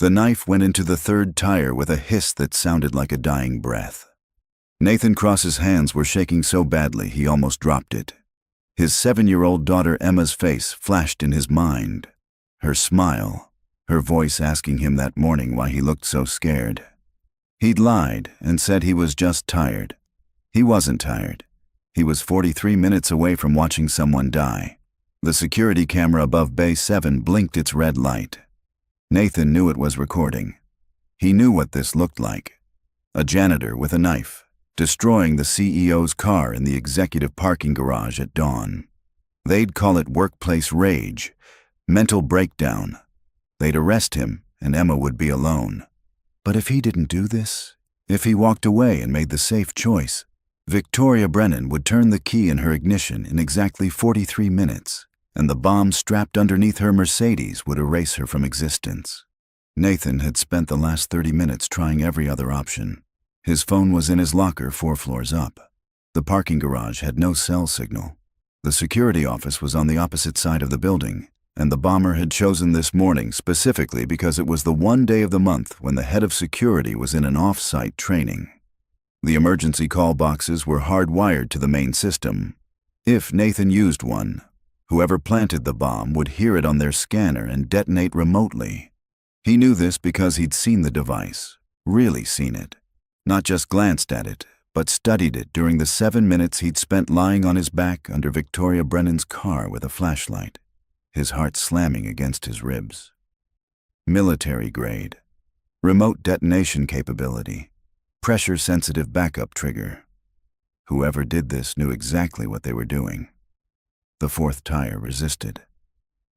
The knife went into the third tire with a hiss that sounded like a dying breath. Nathan Cross's hands were shaking so badly he almost dropped it. His 7-year-old daughter Emma's face flashed in his mind. Her smile, her voice asking him that morning why he looked so scared. He'd lied and said he was just tired. He wasn't tired. He was 43 minutes away from watching someone die. The security camera above Bay 7 blinked its red light. Nathan knew it was recording. He knew what this looked like. A janitor with a knife, destroying the CEO's car in the executive parking garage at dawn. They'd call it workplace rage, mental breakdown. They'd arrest him and Emma would be alone. But if he didn't do this, if he walked away and made the safe choice, Victoria Brennan would turn the key in her ignition in exactly 43 minutes, and the bomb strapped underneath her Mercedes would erase her from existence. Nathan had spent the last 30 minutes trying every other option. His phone was in his locker 4 floors up. The parking garage had no cell signal. The security office was on the opposite side of the building, and the bomber had chosen this morning specifically because it was the one day of the month when the head of security was in an off-site training. The emergency call boxes were hardwired to the main system. If Nathan used one, whoever planted the bomb would hear it on their scanner and detonate remotely. He knew this because he'd seen the device, really seen it. Not just glanced at it, but studied it during the 7 minutes he'd spent lying on his back under Victoria Brennan's car with a flashlight, his heart slamming against his ribs. Military grade. Remote detonation capability. Pressure-sensitive backup trigger. Whoever did this knew exactly what they were doing. The 4th tire resisted.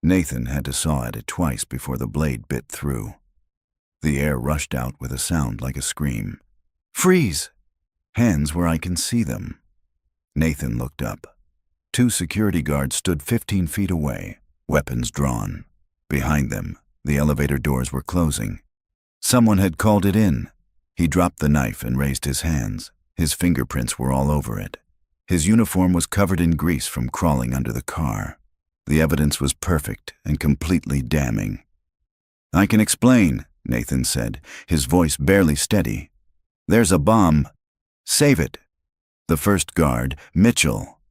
Nathan had to saw at it twice before the blade bit through. The air rushed out with a sound like a scream. "Freeze!" Hands where I can see them. Nathan looked up. 2 security guards stood 15 feet away, weapons drawn. Behind them, the elevator doors were closing. Someone had called it in. He dropped the knife and raised his hands. His fingerprints were all over it. His uniform was covered in grease from crawling under the car. The evidence was perfect and completely damning. "I can explain," Nathan said, his voice barely steady. "There's a bomb. Save it." The first guard, Mitchell.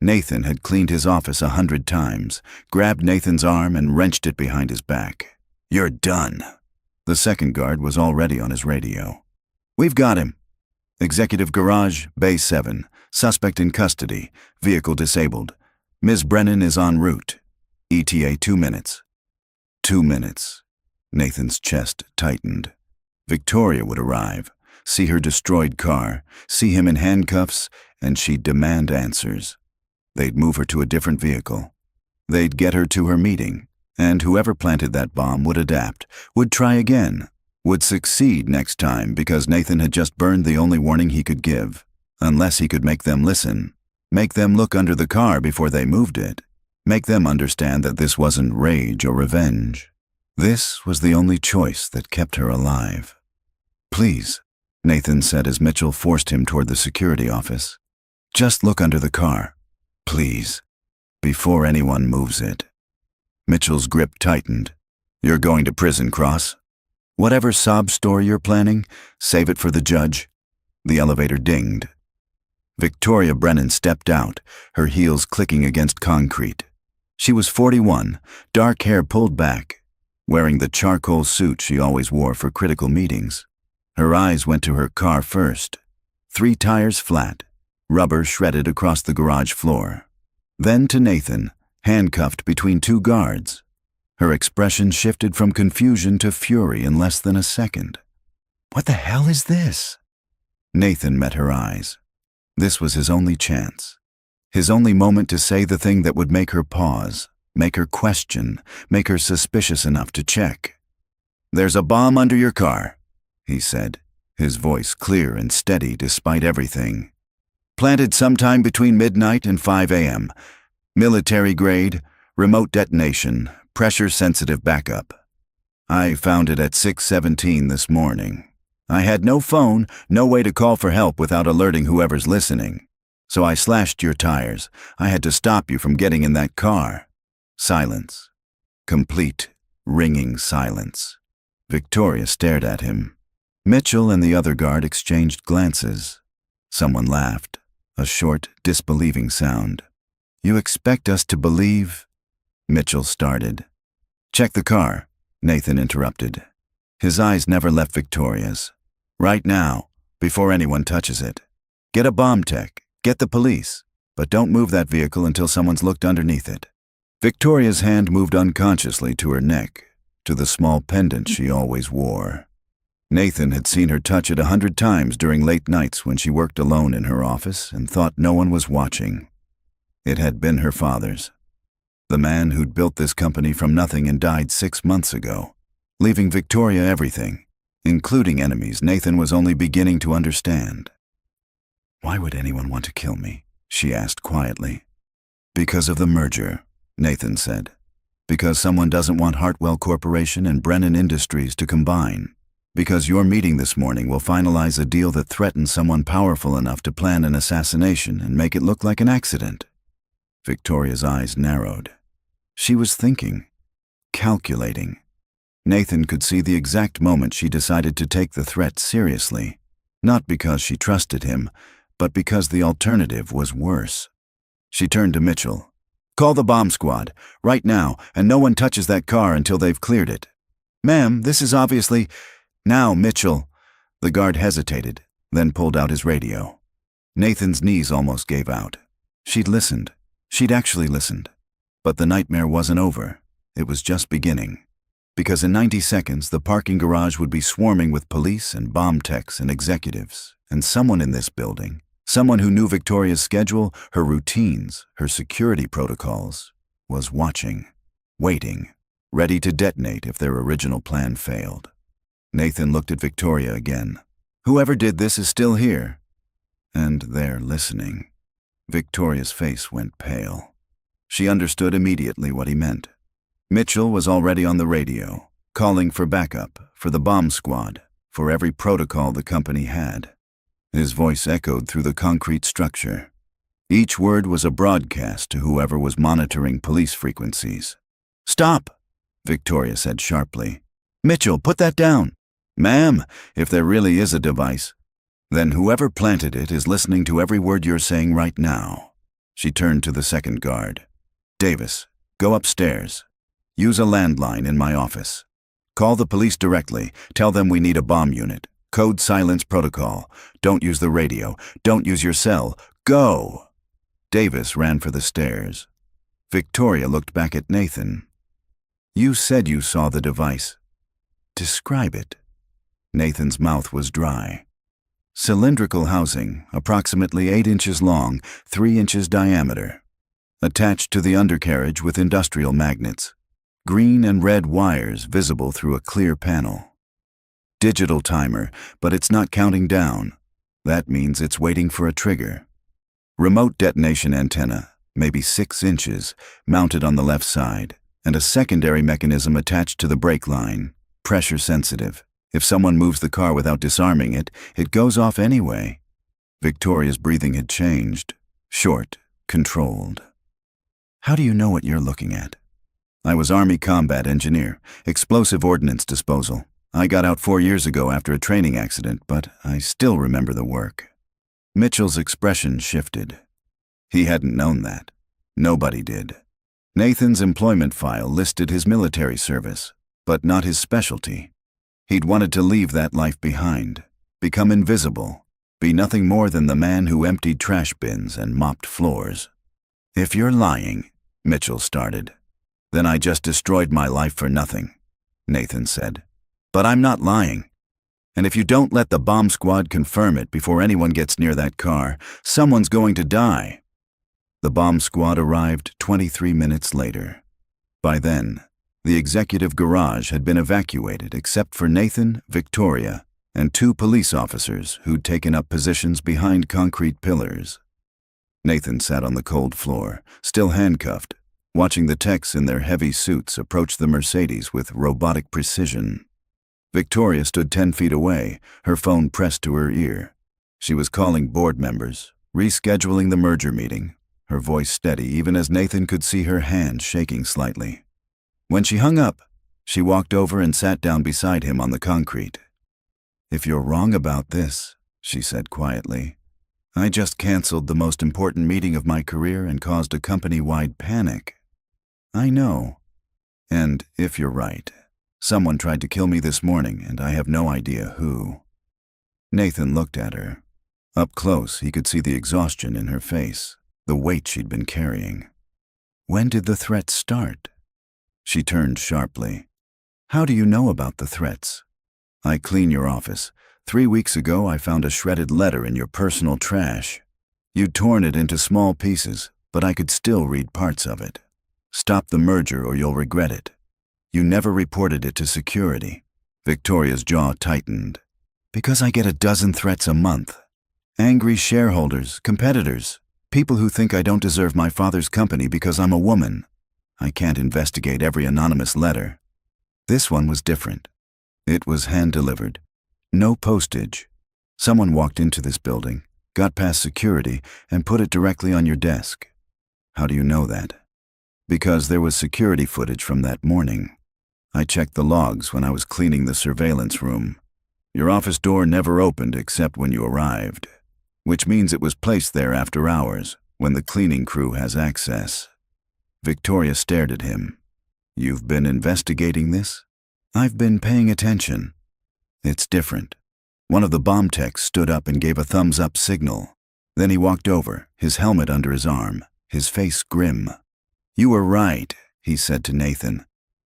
Nathan had cleaned his office 100 times, grabbed Nathan's arm and wrenched it behind his back. "You're done." The second guard was already on his radio. "We've got him. Executive garage, Bay 7. Suspect in custody. Vehicle disabled. Ms. Brennan is en route. ETA 2 minutes. 2 minutes. Nathan's chest tightened. Victoria would arrive, see her destroyed car, see him in handcuffs, and she'd demand answers. They'd move her to a different vehicle. They'd get her to her meeting, and whoever planted that bomb would adapt, would try again, would succeed next time because Nathan had just burned the only warning he could give, unless he could make them listen, make them look under the car before they moved it, make them understand that this wasn't rage or revenge. This was the only choice that kept her alive. "Please," Nathan said as Mitchell forced him toward the security office. "Just look under the car. Please. Before anyone moves it." Mitchell's grip tightened. "You're going to prison, Cross. Whatever sob story you're planning, save it for the judge." The elevator dinged. Victoria Brennan stepped out, her heels clicking against concrete. She was 41, dark hair pulled back, wearing the charcoal suit she always wore for critical meetings. Her eyes went to her car first. 3 tires flat, rubber shredded across the garage floor. Then to Nathan, handcuffed between 2 guards. Her expression shifted from confusion to fury in less than a second. "What the hell is this?" Nathan met her eyes. This was his only chance. His only moment to say the thing that would make her pause, make her question, make her suspicious enough to check. "There's a bomb under your car," he said, his voice clear and steady despite everything. "Planted sometime between midnight and 5 a.m. Military grade, remote detonation, pressure-sensitive backup. I found it at 6:17 this morning. I had no phone, no way to call for help without alerting whoever's listening. So I slashed your tires. I had to stop you from getting in that car." Silence. Complete, ringing silence. Victoria stared at him. Mitchell and the other guard exchanged glances. Someone laughed, a short, disbelieving sound. "You expect us to believe?" Mitchell started. "Check the car," Nathan interrupted. His eyes never left Victoria's. "Right now, before anyone touches it. Get a bomb tech, get the police, but don't move that vehicle until someone's looked underneath it." Victoria's hand moved unconsciously to her neck, to the small pendant she always wore. Nathan had seen her touch it 100 times during late nights when she worked alone in her office and thought no one was watching. It had been her father's. The man who'd built this company from nothing and died 6 months ago, leaving Victoria everything, including enemies Nathan was only beginning to understand. "Why would anyone want to kill me?" she asked quietly. "Because of the merger," Nathan said. "Because someone doesn't want Hartwell Corporation and Brennan Industries to combine. Because your meeting this morning will finalize a deal that threatens someone powerful enough to plan an assassination and make it look like an accident." Victoria's eyes narrowed. She was thinking, calculating. Nathan could see the exact moment she decided to take the threat seriously, not because she trusted him, but because the alternative was worse. She turned to Mitchell. "Call the bomb squad, right now, and no one touches that car until they've cleared it." "Ma'am, this is obviously—" "Now, Mitchell." The guard hesitated, then pulled out his radio. Nathan's knees almost gave out. She'd listened. She'd actually listened. But the nightmare wasn't over. It was just beginning. Because in 90 seconds, the parking garage would be swarming with police and bomb techs and executives, and someone in this building, someone who knew Victoria's schedule, her routines, her security protocols, was watching, waiting, ready to detonate if their original plan failed. Nathan looked at Victoria again. "Whoever did this is still here. And they're listening." Victoria's face went pale. She understood immediately what he meant. Mitchell was already on the radio, calling for backup, for the bomb squad, for every protocol the company had. His voice echoed through the concrete structure. Each word was a broadcast to whoever was monitoring police frequencies. "Stop!" Victoria said sharply. "Mitchell, put that down." "Ma'am, if there really is a device, then whoever planted it is listening to every word you're saying right now." She turned to the second guard. "Davis, go upstairs. Use a landline in my office. Call the police directly. Tell them we need a bomb unit. Code silence protocol. Don't use the radio. Don't use your cell. Go!" Davis ran for the stairs. Victoria looked back at Nathan. "You said you saw the device. Describe it." Nathan's mouth was dry. Cylindrical housing, approximately 8 inches long, 3 inches diameter. Attached to the undercarriage with industrial magnets. Green and red wires visible through a clear panel. Digital timer, but it's not counting down. That means it's waiting for a trigger. Remote detonation antenna, maybe 6 inches, mounted on the left side, and a secondary mechanism attached to the brake line, pressure sensitive. If someone moves the car without disarming it, it goes off anyway. Victoria's breathing had changed, short, controlled. "How do you know what you're looking at?" "I was Army combat engineer, explosive ordnance disposal. I got out 4 years ago after a training accident, but I still remember the work." Mitchell's expression shifted. He hadn't known that. Nobody did. Nathan's employment file listed his military service, but not his specialty. He'd wanted to leave that life behind, become invisible, be nothing more than the man who emptied trash bins and mopped floors. "If you're lying," Mitchell started. "Then I just destroyed my life for nothing," Nathan said. "But I'm not lying. And if you don't let the bomb squad confirm it before anyone gets near that car, someone's going to die." The bomb squad arrived 23 minutes later. By then, the executive garage had been evacuated except for Nathan, Victoria, and 2 police officers who'd taken up positions behind concrete pillars. Nathan sat on the cold floor, still handcuffed, watching the techs in their heavy suits approach the Mercedes with robotic precision. Victoria stood 10 feet away, her phone pressed to her ear. She was calling board members, rescheduling the merger meeting, her voice steady even as Nathan could see her hand shaking slightly. When she hung up, She walked over and sat down beside him on the concrete. "If you're wrong about this," she said quietly, "I just canceled the most important meeting of my career and caused a company-wide panic." "I know. And if you're right, someone tried to kill me this morning and I have no idea who." Nathan looked at her. Up close, he could see the exhaustion in her face, the weight she'd been carrying. "When did the threats start?" She turned sharply. "How do you know about the threats?" "I clean your office. 3 weeks ago, I found a shredded letter in your personal trash. You'd torn it into small pieces, but I could still read parts of it. Stop the merger or you'll regret it. You never reported it to security." Victoria's jaw tightened. "Because I get a dozen threats a month. Angry shareholders, competitors, people who think I don't deserve my father's company because I'm a woman. I can't investigate every anonymous letter. This one was different. It was hand-delivered. No postage. Someone walked into this building, got past security, and put it directly on your desk." "How do you know that?" "Because there was security footage from that morning. I checked the logs when I was cleaning the surveillance room. Your office door never opened except when you arrived, which means it was placed there after hours, when the cleaning crew has access." Victoria stared at him. "You've been investigating this?" "I've been paying attention." "It's different." One of the bomb techs stood up and gave a thumbs-up signal. Then he walked over, his helmet under his arm, his face grim. "You were right," he said to Nathan.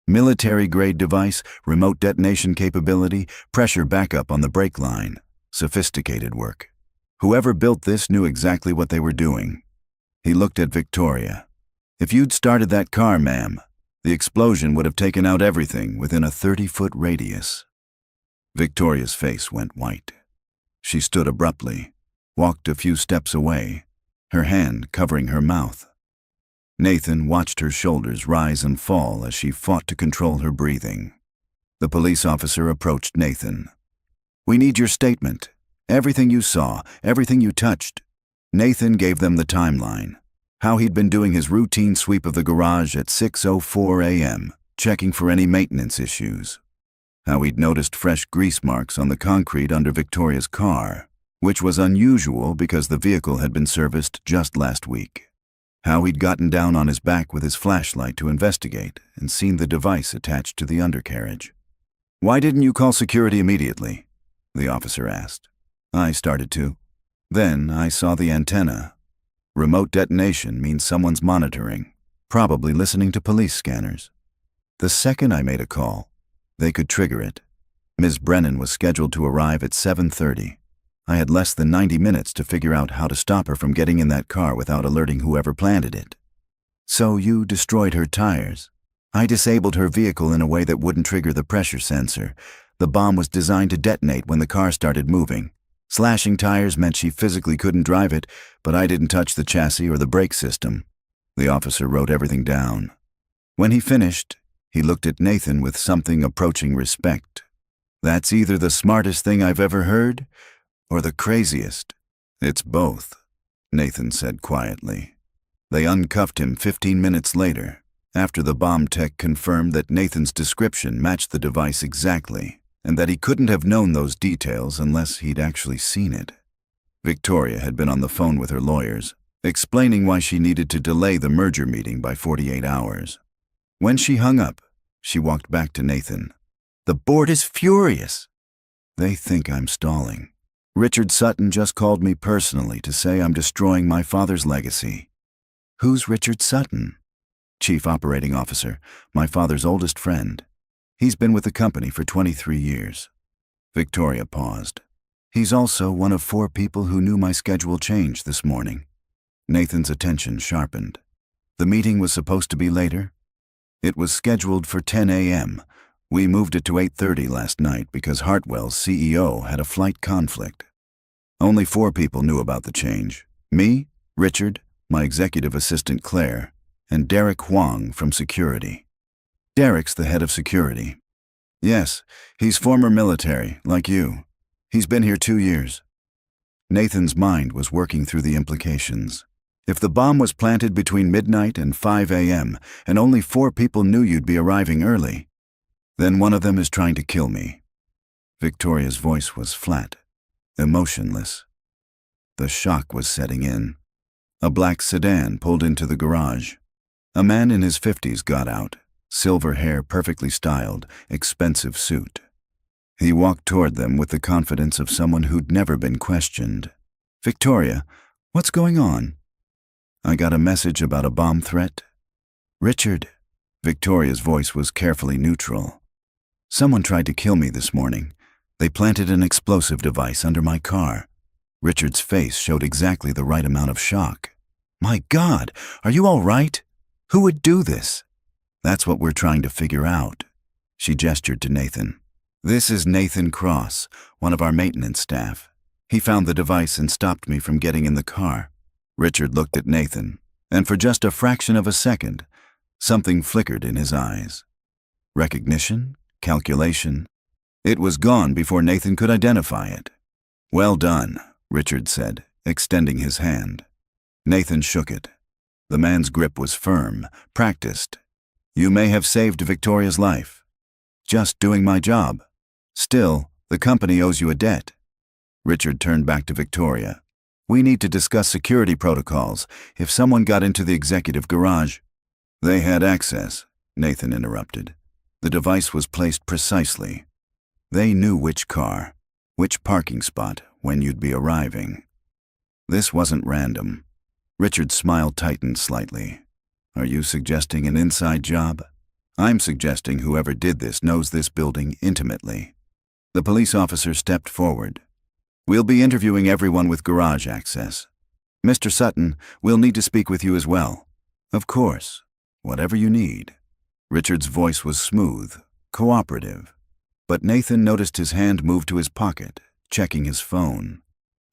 "Military-grade device, remote detonation capability, pressure backup on the brake line. Sophisticated work. Whoever built this knew exactly what they were doing." He looked at Victoria. "If you'd started that car, ma'am, the explosion would have taken out everything within a 30-foot radius." Victoria's face went white. She stood abruptly, walked a few steps away, her hand covering her mouth. Nathan watched her shoulders rise and fall as she fought to control her breathing. The police officer approached Nathan. "We need your statement. Everything you saw, everything you touched." Nathan gave them the timeline. How he'd been doing his routine sweep of the garage at 6:04 a.m., checking for any maintenance issues. How he'd noticed fresh grease marks on the concrete under Victoria's car, which was unusual because the vehicle had been serviced just last week. How he'd gotten down on his back with his flashlight to investigate and seen the device attached to the undercarriage. "Why didn't you call security immediately?" the officer asked. "I started to. Then I saw the antenna. Remote detonation means someone's monitoring, probably listening to police scanners. The second I made a call, they could trigger it. Ms. Brennan was scheduled to arrive at 7:30. I had less than 90 minutes to figure out how to stop her from getting in that car without alerting whoever planted it." "So you destroyed her tires?" "I disabled her vehicle in a way that wouldn't trigger the pressure sensor. The bomb was designed to detonate when the car started moving. Slashing tires meant she physically couldn't drive it, but I didn't touch the chassis or the brake system." The officer wrote everything down. When he finished, he looked at Nathan with something approaching respect. "That's either the smartest thing I've ever heard, or the craziest." "It's both," Nathan said quietly. They uncuffed him 15 minutes later, after the bomb tech confirmed that Nathan's description matched the device exactly, and that he couldn't have known those details unless he'd actually seen it. Victoria had been on the phone with her lawyers, explaining why she needed to delay the merger meeting by 48 hours. When she hung up, she walked back to Nathan. "The board is furious. They think I'm stalling. Richard Sutton just called me personally to say I'm destroying my father's legacy." "Who's Richard Sutton?" "Chief Operating Officer, my father's oldest friend. He's been with the company for 23 years. Victoria paused. "He's also one of 4 people who knew my schedule changed this morning." Nathan's attention sharpened. "The meeting was supposed to be later?" "It was scheduled for 10 a.m. We moved it to 8:30 last night because Hartwell's CEO had a flight conflict. Only 4 people knew about the change. Me, Richard, my executive assistant Claire, and Derek Huang from security." "Derek's the head of security?" "Yes, he's former military, like you. He's been here 2 years." Nathan's mind was working through the implications. If the bomb was planted between midnight and 5 a.m., and only 4 people knew you'd be arriving early, Then one of them is trying to kill me. Victoria's voice was flat, emotionless. The shock was setting in. A black sedan pulled into the garage. A man in his 50s got out, silver hair perfectly styled, expensive suit. He walked toward them with the confidence of someone who'd never been questioned. "Victoria, what's going on?" "I got a message about a bomb threat." "Richard." Victoria's voice was carefully neutral. "Someone tried to kill me this morning. They planted an explosive device under my car." Richard's face showed exactly the right amount of shock. "My God, are you all right? Who would do this?" "That's what we're trying to figure out." She gestured to Nathan. "This is Nathan Cross, one of our maintenance staff. He found the device and stopped me from getting in the car." Richard looked at Nathan, and for just a fraction of a second, something flickered in his eyes. Recognition? Calculation? It was gone before Nathan could identify it. "Well done," Richard said, extending his hand. Nathan shook it. The man's grip was firm, practiced. "You may have saved Victoria's life." "Just doing my job. Still, the company owes you a debt." Richard turned back to Victoria. "We need to discuss security protocols if someone got into the executive garage." "They had access," Nathan interrupted. "The device was placed precisely. They knew which car, which parking spot, when you'd be arriving. This wasn't random." Richard's smile tightened slightly. "Are you suggesting an inside job?" "I'm suggesting whoever did this knows this building intimately." The police officer stepped forward. "We'll be interviewing everyone with garage access. Mr. Sutton, we'll need to speak with you as well." "Of course. Whatever you need." Richard's voice was smooth, cooperative. But Nathan noticed his hand move to his pocket, checking his phone.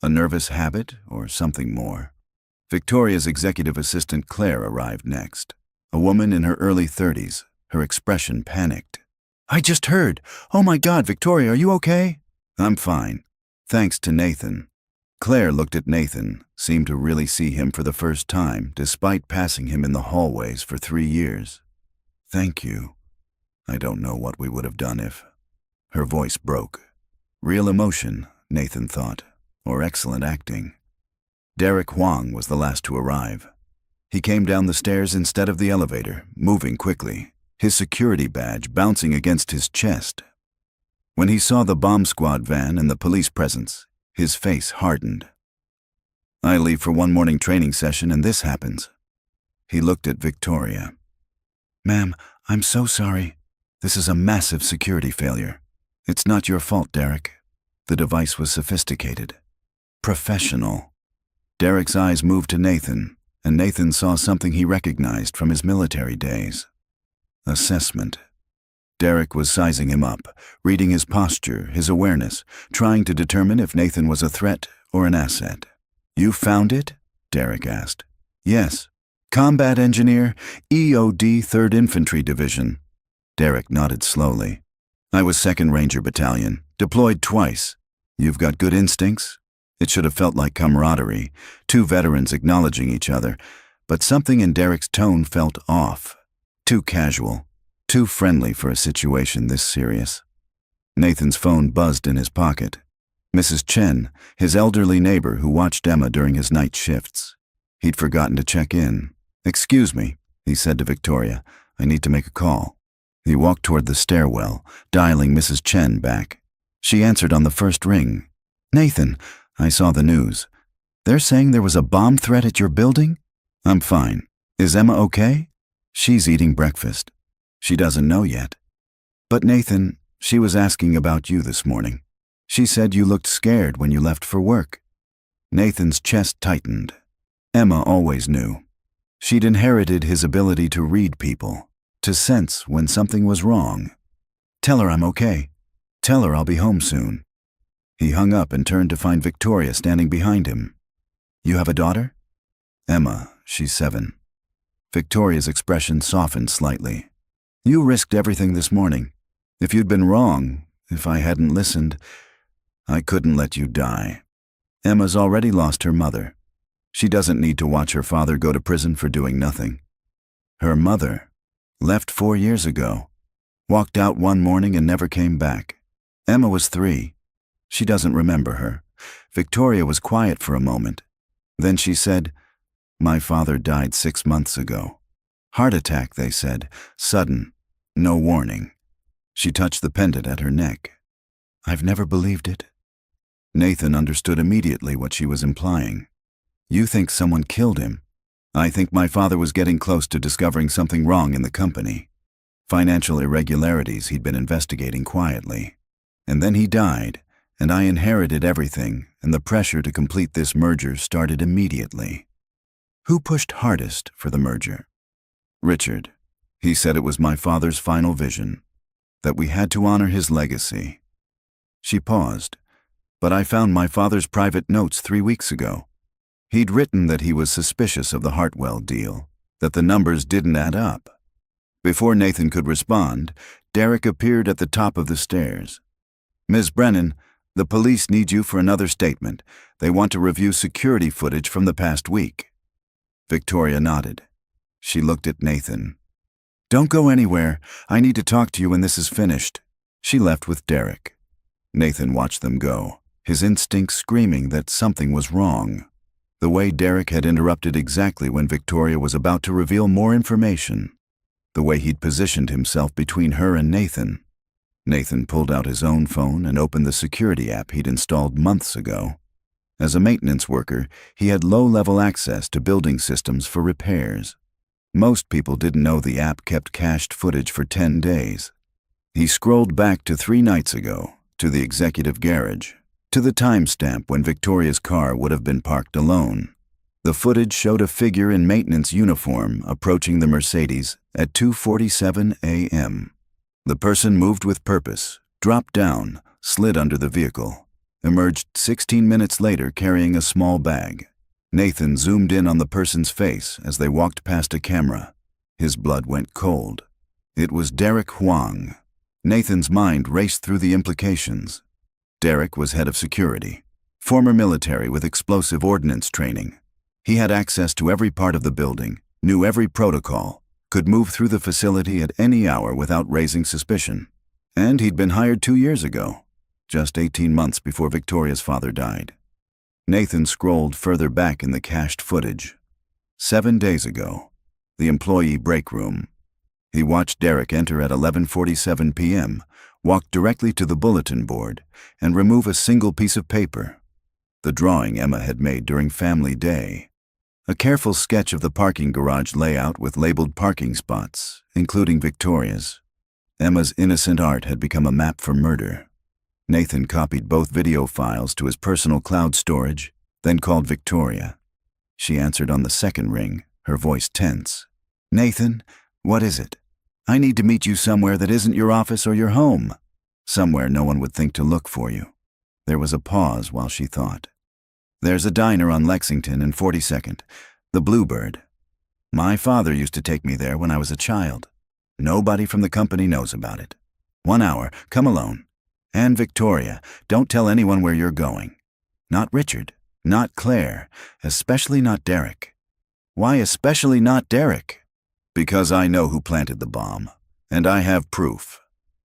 A nervous habit or something more? Victoria's executive assistant Claire arrived next. A woman in her early 30s, her expression panicked. "I just heard. Oh my God, Victoria, are you okay?" "I'm fine. Thanks to Nathan." Claire looked at Nathan, seemed to really see him for the first time, despite passing him in the hallways for 3 years. "Thank you. I don't know what we would have done if..." Her voice broke. Real emotion, Nathan thought, or excellent acting. Derek Huang was the last to arrive. He came down the stairs instead of the elevator, moving quickly, his security badge bouncing against his chest. When he saw the bomb squad van and the police presence, his face hardened. "I leave for one morning training session and this happens." He looked at Victoria. "Ma'am, I'm so sorry. This is a massive security failure. It's not your fault, Derek." The device was sophisticated. Professional. Derek's eyes moved to Nathan, and Nathan saw something he recognized from his military days. Assessment. Derek was sizing him up, reading his posture, his awareness, trying to determine if Nathan was a threat or an asset. "You found it?" Derek asked. "Yes. Combat Engineer, EOD 3rd Infantry Division." Derek nodded slowly. "I was 2nd Ranger Battalion, deployed twice. You've got good instincts?" It should have felt like camaraderie, two veterans acknowledging each other, but something in Derek's tone felt off. Too casual, too friendly for a situation this serious. Nathan's phone buzzed in his pocket. Mrs. Chen, his elderly neighbor who watched Emma during his night shifts. He'd forgotten to check in. "Excuse me," he said to Victoria. "I need to make a call." He walked toward the stairwell, dialing Mrs. Chen back. She answered on the first ring. "Nathan, I saw the news. They're saying there was a bomb threat at your building?" "I'm fine. Is Emma okay?" "She's eating breakfast. She doesn't know yet." "But Nathan, she was asking about you this morning. She said you looked scared when you left for work." Nathan's chest tightened. Emma always knew. She'd inherited his ability to read people, to sense when something was wrong. "Tell her I'm okay. Tell her I'll be home soon." He hung up and turned to find Victoria standing behind him. "You have a daughter?" "Emma, she's 7. Victoria's expression softened slightly. "You risked everything this morning. If you'd been wrong, if I hadn't listened, I couldn't let you die. Emma's already lost her mother. She doesn't need to watch her father go to prison for doing nothing. Her mother left 4 years ago. Walked out one morning and never came back. Emma was 3. She doesn't remember her. Victoria was quiet for a moment. Then she said, "My father died 6 months ago. Heart attack, they said. Sudden. No warning." She touched the pendant at her neck. "I've never believed it." Nathan understood immediately what she was implying. "You think someone killed him? I think my father was getting close to discovering something wrong in the company. Financial irregularities he'd been investigating quietly. And then he died, and I inherited everything, and the pressure to complete this merger started immediately." "Who pushed hardest for the merger?" "Richard. He said it was my father's final vision, that we had to honor his legacy." She paused. "But I found my father's private notes 3 weeks ago. He'd written that he was suspicious of the Hartwell deal, that the numbers didn't add up." Before Nathan could respond, Derek appeared at the top of the stairs. "Ms. Brennan, the police need you for another statement. They want to review security footage from the past week." Victoria nodded. She looked at Nathan. "Don't go anywhere. I need to talk to you when this is finished." She left with Derek. Nathan watched them go, his instincts screaming that something was wrong. The way Derek had interrupted exactly when Victoria was about to reveal more information. The way he'd positioned himself between her and Nathan. Nathan pulled out his own phone and opened the security app he'd installed months ago. As a maintenance worker, he had low-level access to building systems for repairs. Most people didn't know the app kept cached footage for 10 days. He scrolled back to 3 nights ago, to the executive garage, to the timestamp when Victoria's car would have been parked alone. The footage showed a figure in maintenance uniform approaching the Mercedes at 2:47 a.m. The person moved with purpose, dropped down, slid under the vehicle, emerged 16 minutes later carrying a small bag. Nathan zoomed in on the person's face as they walked past a camera. His blood went cold. It was Derek Huang. Nathan's mind raced through the implications. Derek was head of security, former military with explosive ordnance training. He had access to every part of the building, knew every protocol, could move through the facility at any hour without raising suspicion. And he'd been hired 2 years ago, just 18 months before Victoria's father died. Nathan scrolled further back in the cached footage. 7 days ago, the employee break room. He watched Derek enter at 11:47 p.m., walk directly to the bulletin board, and remove a single piece of paper. The drawing Emma had made during family day. A careful sketch of the parking garage layout with labeled parking spots, including Victoria's. Emma's innocent art had become a map for murder. Nathan copied both video files to his personal cloud storage, then called Victoria. She answered on the second ring, her voice tense. "Nathan, what is it? I need to meet you somewhere that isn't your office or your home. Somewhere no one would think to look for you." There was a pause while she thought. "There's a diner on Lexington and 42nd, the Bluebird. My father used to take me there when I was a child. Nobody from the company knows about it. 1 hour, come alone. And Victoria, don't tell anyone where you're going. Not Richard, not Claire, especially not Derek." "Why especially not Derek?" "Because I know who planted the bomb, and I have proof.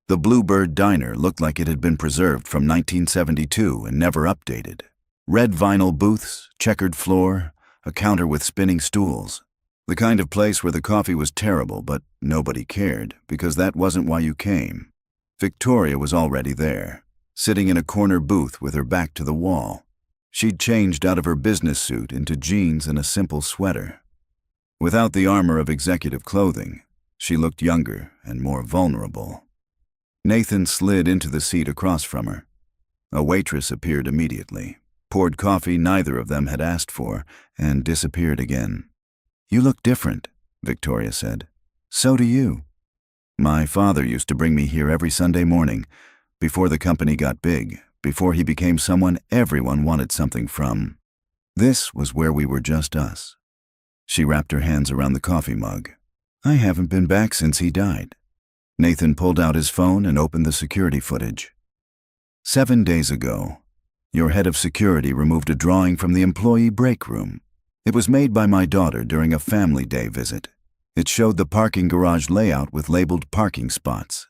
The Bluebird Diner looked like it had been preserved from 1972 and never updated. Red vinyl booths, checkered floor, a counter with spinning stools. The kind of place where the coffee was terrible, but nobody cared, because that wasn't why you came. Victoria was already there, sitting in a corner booth with her back to the wall. She'd changed out of her business suit into jeans and a simple sweater. Without the armor of executive clothing, she looked younger and more vulnerable. Nathan slid into the seat across from her. A waitress appeared immediately, poured coffee neither of them had asked for, and disappeared again. "You look different," Victoria said. "So do you." "My father used to bring me here every Sunday morning, before the company got big, before he became someone everyone wanted something from. This was where we were just us." She wrapped her hands around the coffee mug. "I haven't been back since he died." Nathan pulled out his phone and opened the security footage. 7 days ago, your head of security removed a drawing from the employee break room. It was made by my daughter during a family day visit. It showed the parking garage layout with labeled parking spots.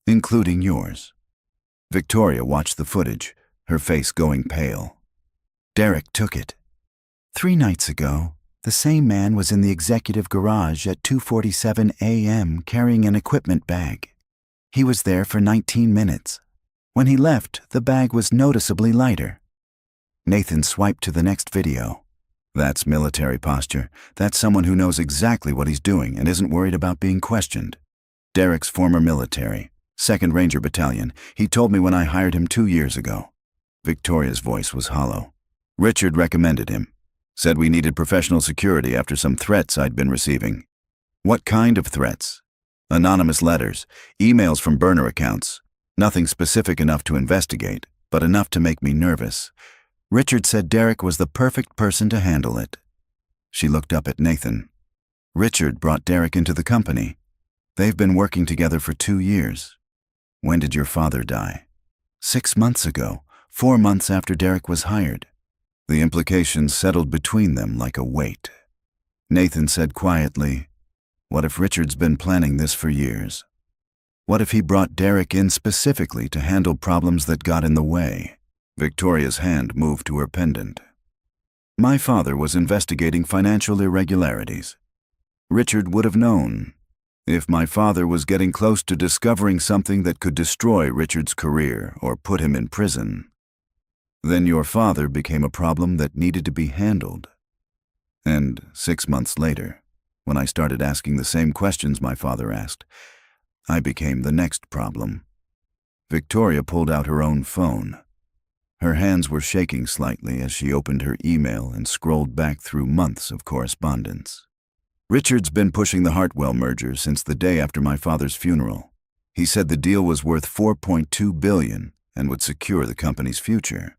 including yours." Victoria watched the footage, her face going pale. Derek took it. 3 nights ago, the same man was in the executive garage at 2:47 a.m. carrying an equipment bag. He was there for 19 minutes. When he left, the bag was noticeably lighter. Nathan swiped to the next video. That's military posture. That's someone who knows exactly what he's doing and isn't worried about being questioned. Derek's former military, 2nd Ranger Battalion. He told me when I hired him 2 years ago. Victoria's voice was hollow. Richard recommended him. Said we needed professional security after some threats I'd been receiving. What kind of threats? Anonymous letters, emails from burner accounts. Nothing specific enough to investigate, but enough to make me nervous. Richard said Derek was the perfect person to handle it. She looked up at Nathan. Richard brought Derek into the company. They've been working together for 2 years. When did your father die? 6 months ago, 4 months after Derek was hired. The implications settled between them like a weight. Nathan said quietly, "What if Richard's been planning this for years? What if he brought Derek in specifically to handle problems that got in the way?" Victoria's hand moved to her pendant. "My father was investigating financial irregularities. Richard would have known. If my father was getting close to discovering something that could destroy Richard's career or put him in prison, then your father became a problem that needed to be handled. And 6 months later, when I started asking the same questions my father asked, I became the next problem." Victoria pulled out her own phone. Her hands were shaking slightly as she opened her email and scrolled back through months of correspondence. "Richard's been pushing the Hartwell merger since the day after my father's funeral. He said the deal was worth $4.2 billion and would secure the company's future.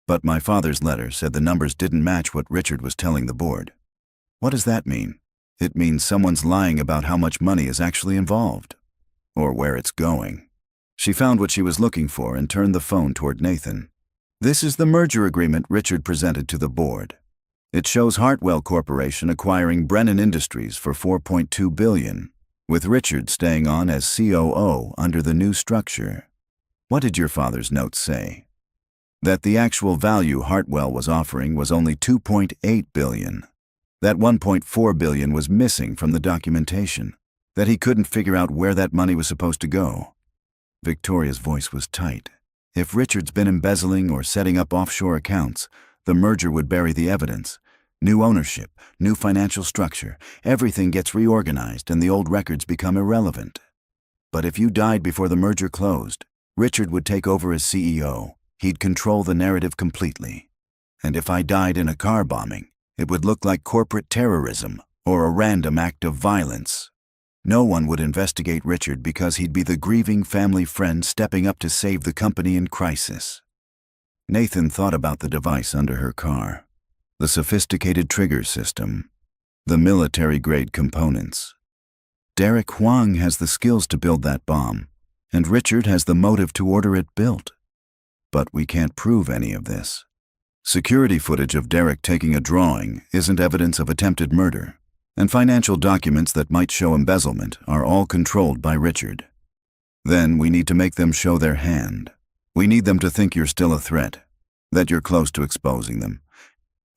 But my father's letter said the numbers didn't match what Richard was telling the board. What does that mean? It means someone's lying about how much money is actually involved, or where it's going." She found what she was looking for and turned the phone toward Nathan. "This is the merger agreement Richard presented to the board. It shows Hartwell Corporation acquiring Brennan Industries for $4.2 billion, with Richard staying on as COO under the new structure. What did your father's notes say?" "That the actual value Hartwell was offering was only $2.8 billion. That $1.4 billion was missing from the documentation. That he couldn't figure out where that money was supposed to go." Victoria's voice was tight. If Richard's been embezzling or setting up offshore accounts, the merger would bury the evidence. New ownership, new financial structure, everything gets reorganized and the old records become irrelevant. But if you died before the merger closed, Richard would take over as CEO. He'd control the narrative completely. And if I died in a car bombing, it would look like corporate terrorism or a random act of violence. No one would investigate Richard because he'd be the grieving family friend stepping up to save the company in crisis. Nathan thought about the device under her car, the sophisticated trigger system, the military-grade components. Derek Huang has the skills to build that bomb, and Richard has the motive to order it built. But we can't prove any of this. Security footage of Derek taking a drawing isn't evidence of attempted murder, and financial documents that might show embezzlement are all controlled by Richard. Then we need to make them show their hand. We need them to think you're still a threat, that you're close to exposing them.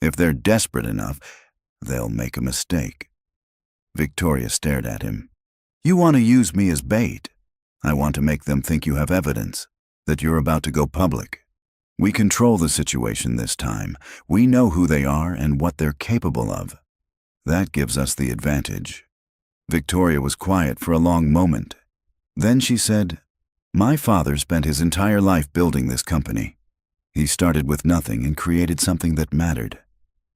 If they're desperate enough, they'll make a mistake." Victoria stared at him. "You want to use me as bait. I want to make them think you have evidence, that you're about to go public. We control the situation this time. We know who they are and what they're capable of. That gives us the advantage." Victoria was quiet for a long moment. Then she said, "My father spent his entire life building this company. He started with nothing and created something that mattered.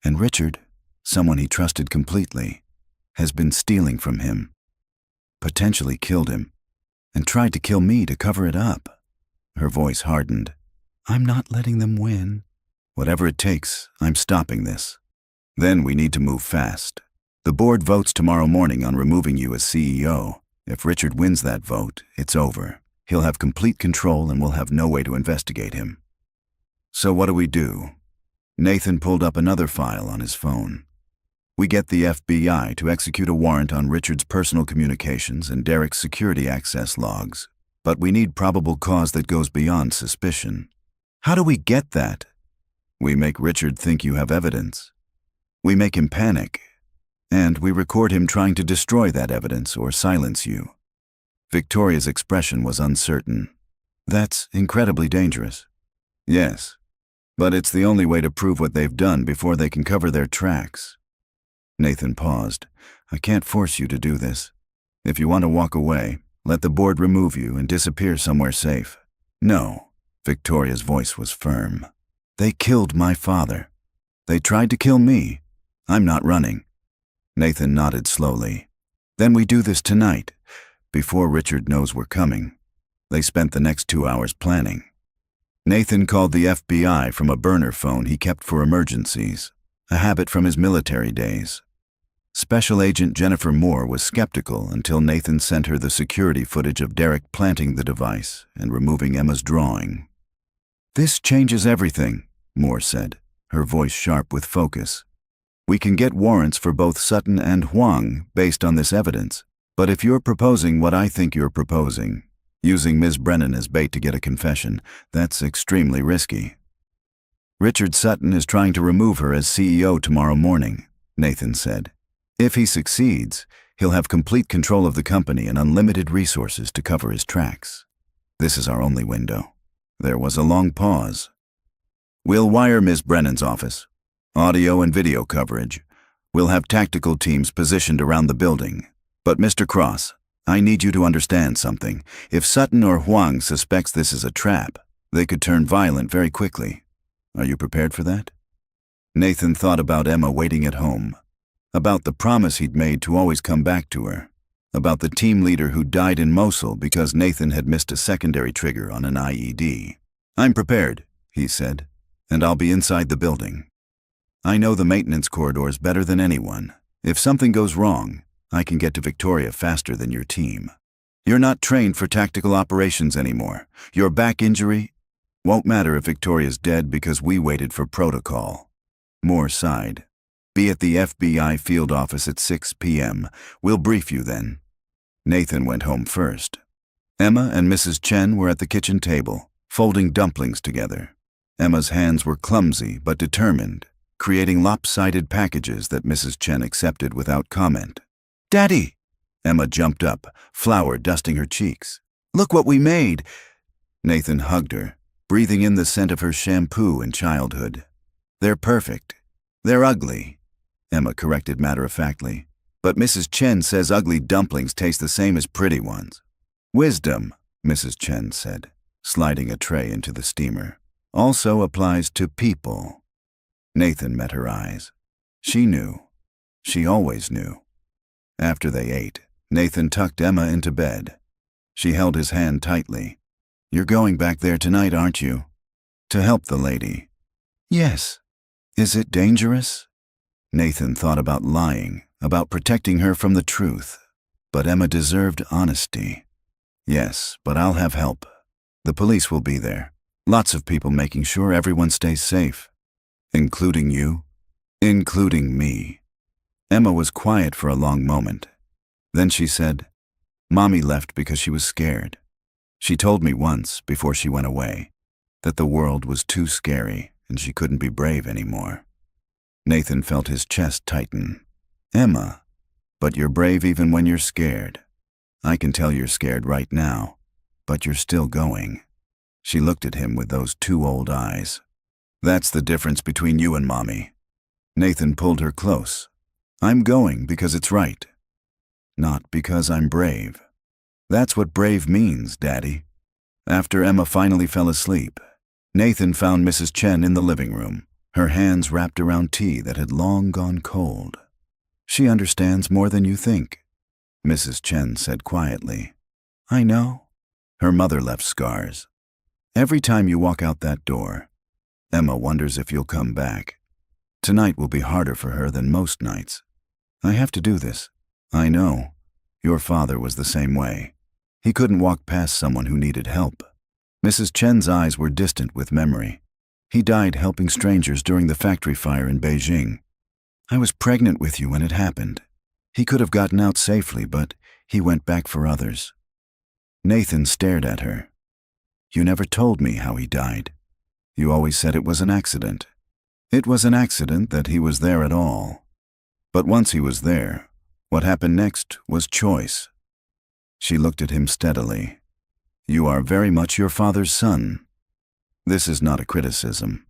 And Richard, someone he trusted completely, has been stealing from him, potentially killed him, and tried to kill me to cover it up." Her voice hardened. "I'm not letting them win. Whatever it takes, I'm stopping this. Then we need to move fast. The board votes tomorrow morning on removing you as CEO. If Richard wins that vote, it's over. He'll have complete control and we'll have no way to investigate him. So what do we do?" Nathan pulled up another file on his phone. "We get the FBI to execute a warrant on Richard's personal communications and Derek's security access logs. But we need probable cause that goes beyond suspicion. How do we get that? We make Richard think you have evidence. We make him panic. And we record him trying to destroy that evidence or silence you. Victoria's expression was uncertain. That's incredibly dangerous. Yes, but it's the only way to prove what they've done before they can cover their tracks. Nathan paused. I can't force you to do this. If you want to walk away, let the board remove you and disappear somewhere safe. No, Victoria's voice was firm. They killed my father. They tried to kill me. I'm not running. Nathan nodded slowly. Then we do this tonight, before Richard knows we're coming. They spent the next 2 hours planning. Nathan called the FBI from a burner phone he kept for emergencies, a habit from his military days. Special Agent Jennifer Moore was skeptical until Nathan sent her the security footage of Derek planting the device and removing Emma's drawing. This changes everything, Moore said, her voice sharp with focus. We can get warrants for both Sutton and Huang based on this evidence, but if you're proposing what I think you're proposing, using Ms. Brennan as bait to get a confession, that's extremely risky. Richard Sutton is trying to remove her as CEO tomorrow morning, Nathan said. If he succeeds, he'll have complete control of the company and unlimited resources to cover his tracks. This is our only window. There was a long pause. We'll wire Ms. Brennan's office. Audio and video coverage. We'll have tactical teams positioned around the building. But Mr. Cross, I need you to understand something. If Sutton or Huang suspects this is a trap, they could turn violent very quickly. Are you prepared for that? Nathan thought about Emma waiting at home, about the promise he'd made to always come back to her, about the team leader who died in Mosul because Nathan had missed a secondary trigger on an IED. I'm prepared, he said, and I'll be inside the building. I know the maintenance corridors better than anyone. If something goes wrong, I can get to Victoria faster than your team. You're not trained for tactical operations anymore. Your back injury won't matter if Victoria's dead because we waited for protocol. Moore sighed. Be at the FBI field office at 6 p.m. We'll brief you then. Nathan went home first. Emma and Mrs. Chen were at the kitchen table, folding dumplings together. Emma's hands were clumsy but determined, creating lopsided packages that Mrs. Chen accepted without comment. Daddy! Emma jumped up, flour dusting her cheeks. Look what we made! Nathan hugged her, breathing in the scent of her shampoo and childhood. They're perfect. They're ugly, Emma corrected matter-of-factly. But Mrs. Chen says ugly dumplings taste the same as pretty ones. Wisdom, Mrs. Chen said, sliding a tray into the steamer, also applies to people. Nathan met her eyes. She knew. She always knew. After they ate, Nathan tucked Emma into bed. She held his hand tightly. You're going back there tonight, aren't you? To help the lady. Yes. Is it dangerous? Nathan thought about lying, about protecting her from the truth. But Emma deserved honesty. Yes, but I'll have help. The police will be there. Lots of people making sure everyone stays safe. Including you? Including me. Emma was quiet for a long moment. Then she said, Mommy left because she was scared. She told me once, before she went away, that the world was too scary and she couldn't be brave anymore. Nathan felt his chest tighten. Emma, but you're brave even when you're scared. I can tell you're scared right now, but you're still going. She looked at him with those two old eyes. That's the difference between you and Mommy. Nathan pulled her close. I'm going because it's right. Not because I'm brave. That's what brave means, Daddy. After Emma finally fell asleep, Nathan found Mrs. Chen in the living room, her hands wrapped around tea that had long gone cold. She understands more than you think, Mrs. Chen said quietly. I know. Her mother left scars. Every time you walk out that door, Emma wonders if you'll come back. Tonight will be harder for her than most nights. I have to do this. I know. Your father was the same way. He couldn't walk past someone who needed help. Mrs. Chen's eyes were distant with memory. He died helping strangers during the factory fire in Beijing. I was pregnant with you when it happened. He could have gotten out safely, but he went back for others. Nathan stared at her. You never told me how he died. You always said it was an accident. It was an accident that he was there at all. But once he was there, what happened next was choice. She looked at him steadily. You are very much your father's son. This is not a criticism.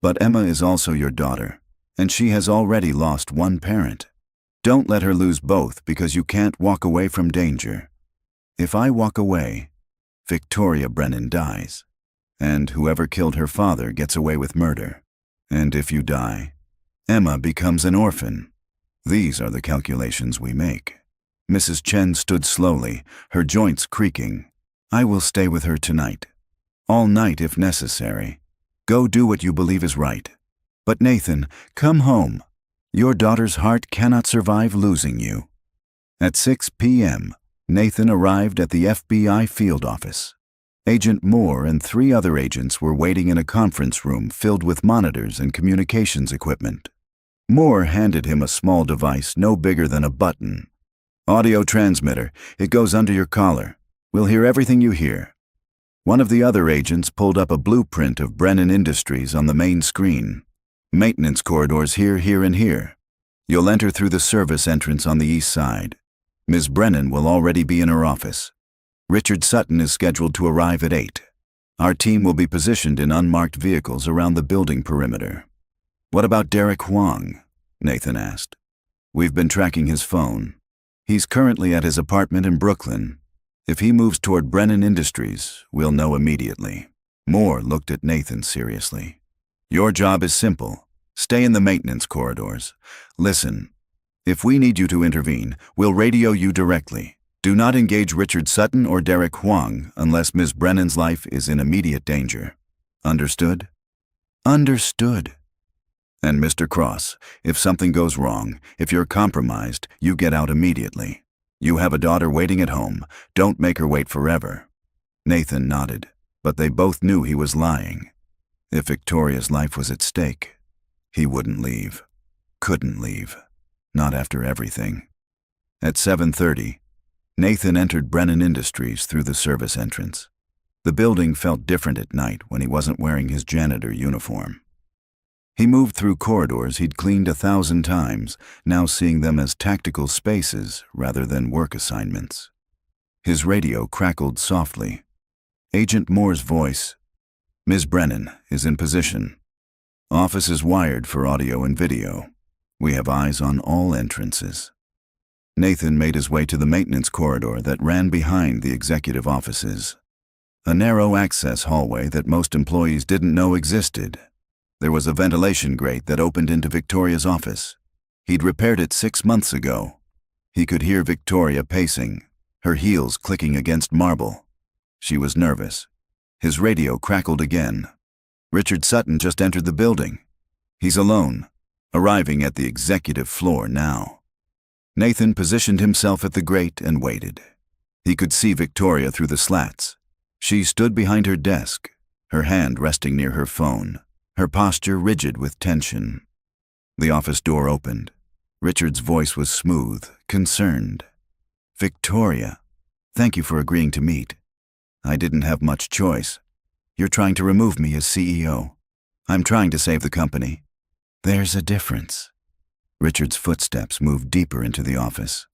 But Emma is also your daughter, and she has already lost one parent. Don't let her lose both because you can't walk away from danger. If I walk away, Victoria Brennan dies, and whoever killed her father gets away with murder. And if you die, Emma becomes an orphan. These are the calculations we make. Mrs. Chen stood slowly, her joints creaking. I will stay with her tonight. All night if necessary. Go do what you believe is right. But Nathan, come home. Your daughter's heart cannot survive losing you. At 6 p.m., Nathan arrived at the FBI field office. Agent Moore and 3 other agents were waiting in a conference room filled with monitors and communications equipment. Moore handed him a small device no bigger than a button. Audio transmitter. It goes under your collar. We'll hear everything you hear. One of the other agents pulled up a blueprint of Brennan Industries on the main screen. Maintenance corridors here, here, and here. You'll enter through the service entrance on the east side. Ms. Brennan will already be in her office. Richard Sutton is scheduled to arrive at 8. Our team will be positioned in unmarked vehicles around the building perimeter. What about Derek Huang? Nathan asked. We've been tracking his phone. He's currently at his apartment in Brooklyn. If he moves toward Brennan Industries, we'll know immediately. Moore looked at Nathan seriously. Your job is simple. Stay in the maintenance corridors. Listen, if we need you to intervene, we'll radio you directly. Do not engage Richard Sutton or Derek Huang unless Ms. Brennan's life is in immediate danger. Understood? Understood. And Mr. Cross, if something goes wrong, if you're compromised, you get out immediately. You have a daughter waiting at home. Don't make her wait forever. Nathan nodded, but they both knew he was lying. If Victoria's life was at stake, he wouldn't leave. Couldn't leave. Not after everything. At 7:30, Nathan entered Brennan Industries through the service entrance. The building felt different at night when he wasn't wearing his janitor uniform. He moved through corridors he'd cleaned 1,000 times, now seeing them as tactical spaces rather than work assignments. His radio crackled softly. Agent Moore's voice. Ms. Brennan is in position. Office is wired for audio and video. We have eyes on all entrances. Nathan made his way to the maintenance corridor that ran behind the executive offices. A narrow access hallway that most employees didn't know existed. There was a ventilation grate that opened into Victoria's office. He'd repaired it 6 months ago. He could hear Victoria pacing, her heels clicking against marble. She was nervous. His radio crackled again. Richard Sutton just entered the building. He's alone, arriving at the executive floor now. Nathan positioned himself at the grate and waited. He could see Victoria through the slats. She stood behind her desk, her hand resting near her phone, her posture rigid with tension. The office door opened. Richard's voice was smooth, concerned. Victoria, thank you for agreeing to meet. I didn't have much choice. You're trying to remove me as CEO. I'm trying to save the company. There's a difference. Richard's footsteps moved deeper into the office.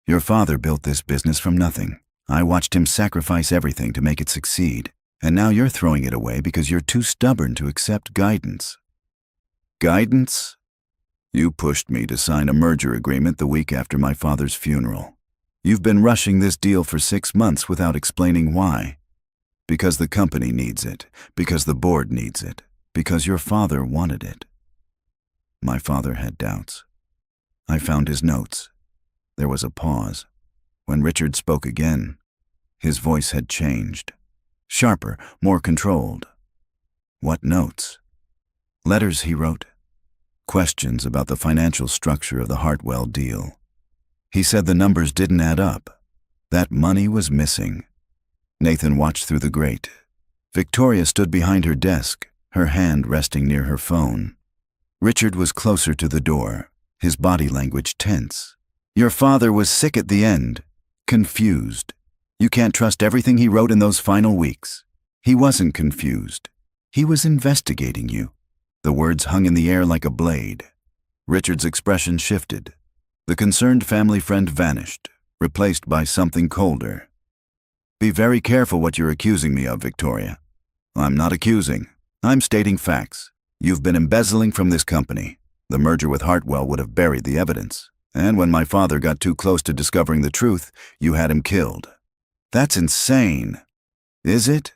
Your father built this business from nothing. I watched him sacrifice everything to make it succeed. And now you're throwing it away because you're too stubborn to accept guidance. Guidance? You pushed me to sign a merger agreement the week after my father's funeral. You've been rushing this deal for 6 months without explaining why. Because the company needs it, because the board needs it, because your father wanted it. My father had doubts. I found his notes. There was a pause. When Richard spoke again, his voice had changed. Sharper, more controlled. What notes? Letters he wrote. Questions about the financial structure of the Hartwell deal. He said the numbers didn't add up. That money was missing. Nathan watched through the grate. Victoria stood behind her desk, her hand resting near her phone. Richard was closer to the door, his body language tense. Your father was sick at the end, confused. You can't trust everything he wrote in those final weeks. He wasn't confused. He was investigating you. The words hung in the air like a blade. Richard's expression shifted. The concerned family friend vanished, replaced by something colder. Be very careful what you're accusing me of, Victoria. I'm not accusing. I'm stating facts. You've been embezzling from this company. The merger with Hartwell would have buried the evidence. And when my father got too close to discovering the truth, you had him killed. That's insane. Is it?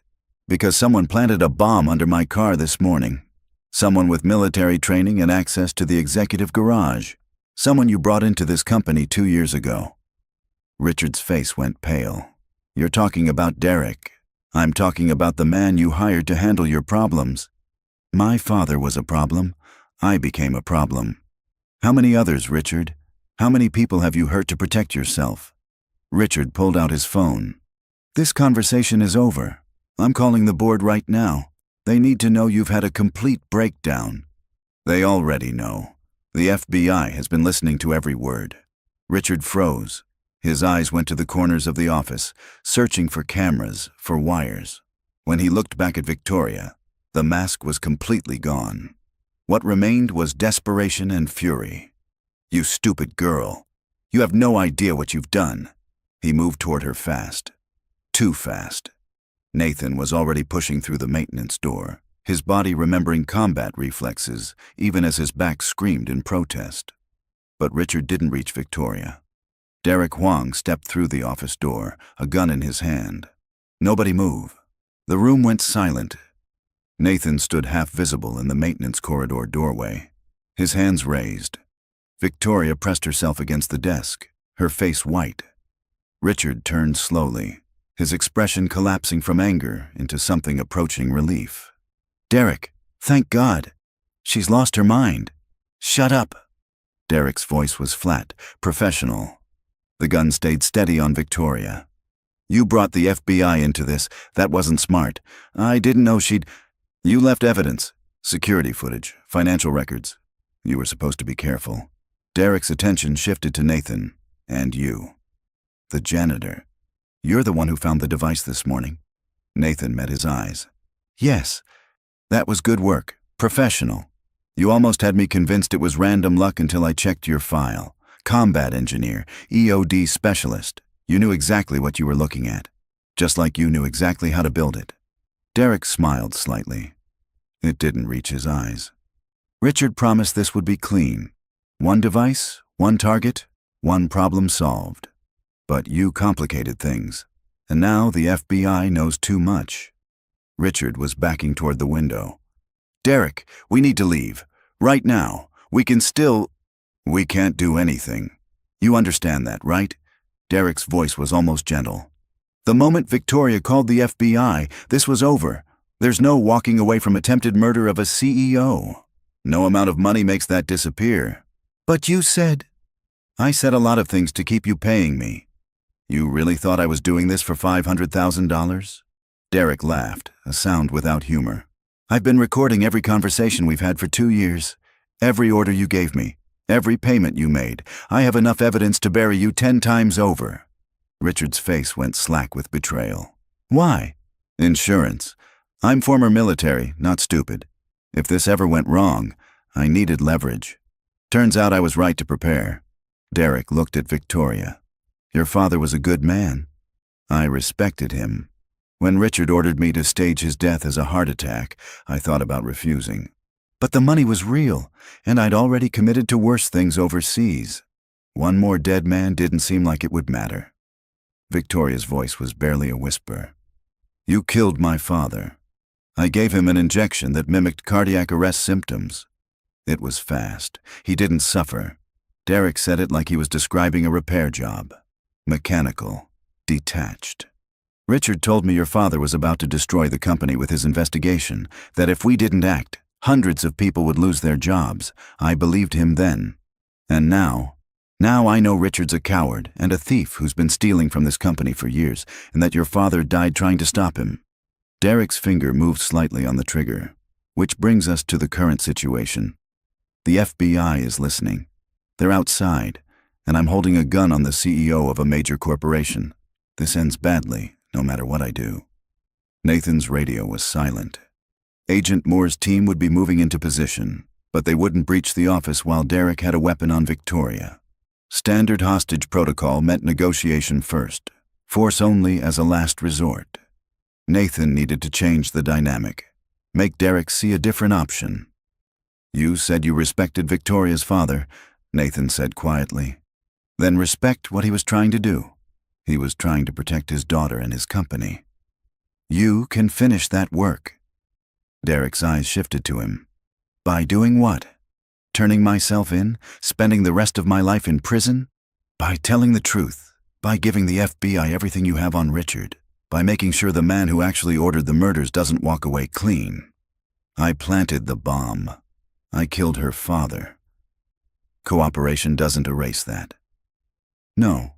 Because someone planted a bomb under my car this morning. Someone with military training and access to the executive garage. Someone you brought into this company 2 years ago. Richard's face went pale. You're talking about Derek. I'm talking about the man you hired to handle your problems. My father was a problem. I became a problem. How many others, Richard? How many people have you hurt to protect yourself? Richard pulled out his phone. This conversation is over. I'm calling the board right now. They need to know you've had a complete breakdown. They already know. The FBI has been listening to every word. Richard froze. His eyes went to the corners of the office, searching for cameras, for wires. When he looked back at Victoria, the mask was completely gone. What remained was desperation and fury. You stupid girl. You have no idea what you've done. He moved toward her fast. Too fast. Nathan was already pushing through the maintenance door, his body remembering combat reflexes, even as his back screamed in protest. But Richard didn't reach Victoria. Derek Huang stepped through the office door, a gun in his hand. Nobody move. The room went silent. Nathan stood half visible in the maintenance corridor doorway, his hands raised. Victoria pressed herself against the desk, her face white. Richard turned slowly, his expression collapsing from anger into something approaching relief. Derek, thank God. She's lost her mind. Shut up. Derek's voice was flat, professional. The gun stayed steady on Victoria. You brought the FBI into this. That wasn't smart. I didn't know she'd... You left evidence. Security footage, financial records. You were supposed to be careful. Derek's attention shifted to Nathan, and you. The janitor. You're the one who found the device this morning. Nathan met his eyes. Yes, that was good work. Professional. You almost had me convinced it was random luck until I checked your file. Combat engineer, EOD specialist. You knew exactly what you were looking at. Just like you knew exactly how to build it. Derek smiled slightly. It didn't reach his eyes. Richard promised this would be clean. One device, one target, one problem solved. But you complicated things. And now the FBI knows too much. Richard was backing toward the window. Derek, we need to leave. Right now. We can't do anything. You understand that, right? Derek's voice was almost gentle. The moment Victoria called the FBI, this was over. There's no walking away from attempted murder of a CEO. No amount of money makes that disappear. But you said... I said a lot of things to keep you paying me. You really thought I was doing this for $500,000? Derek laughed, a sound without humor. I've been recording every conversation we've had for 2 years. Every order you gave me. Every payment you made. I have enough evidence to bury you 10 times over. Richard's face went slack with betrayal. Why? Insurance. I'm former military, not stupid. If this ever went wrong, I needed leverage. Turns out I was right to prepare. Derek looked at Victoria. Your father was a good man. I respected him. When Richard ordered me to stage his death as a heart attack, I thought about refusing. But the money was real, and I'd already committed to worse things overseas. One more dead man didn't seem like it would matter. Victoria's voice was barely a whisper. You killed my father. I gave him an injection that mimicked cardiac arrest symptoms. It was fast. He didn't suffer. Derek said it like he was describing a repair job. Mechanical. Detached. Richard told me your father was about to destroy the company with his investigation, that if we didn't act, hundreds of people would lose their jobs. I believed him then. And now I know Richard's a coward and a thief who's been stealing from this company for years, and that your father died trying to stop him. Derek's finger moved slightly on the trigger, which brings us to the current situation. The FBI is listening. They're outside, and I'm holding a gun on the CEO of a major corporation. This ends badly, no matter what I do. Nathan's radio was silent. Agent Moore's team would be moving into position, but they wouldn't breach the office while Derek had a weapon on Victoria. Standard hostage protocol meant negotiation first, force only as a last resort. Nathan needed to change the dynamic, make Derek see a different option. "You said you respected Victoria's father," Nathan said quietly. "Then respect what he was trying to do. He was trying to protect his daughter and his company. You can finish that work." Derek's eyes shifted to him. "By doing what? Turning myself in? Spending the rest of my life in prison? By telling the truth, by giving the FBI everything you have on Richard, by making sure the man who actually ordered the murders doesn't walk away clean. I planted the bomb. I killed her father. Cooperation doesn't erase that." "No,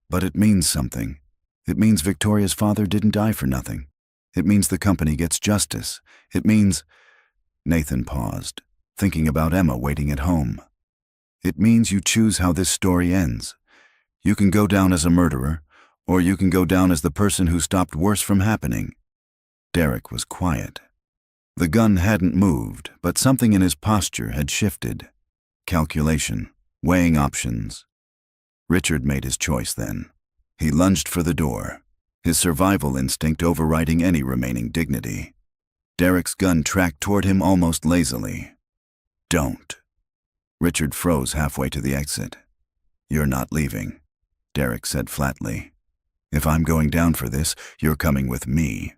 but it means something. It means Victoria's father didn't die for nothing. It means the company gets justice. It means—" Nathan paused, thinking about Emma waiting at home. "It means you choose how this story ends. You can go down as a murderer, or you can go down as the person who stopped worse from happening." Derek was quiet. The gun hadn't moved, but something in his posture had shifted. Calculation, weighing options. Richard made his choice then. He lunged for the door, his survival instinct overriding any remaining dignity. Derek's gun tracked toward him almost lazily. "Don't." Richard froze halfway to the exit. "You're not leaving," Derek said flatly. "If I'm going down for this, you're coming with me."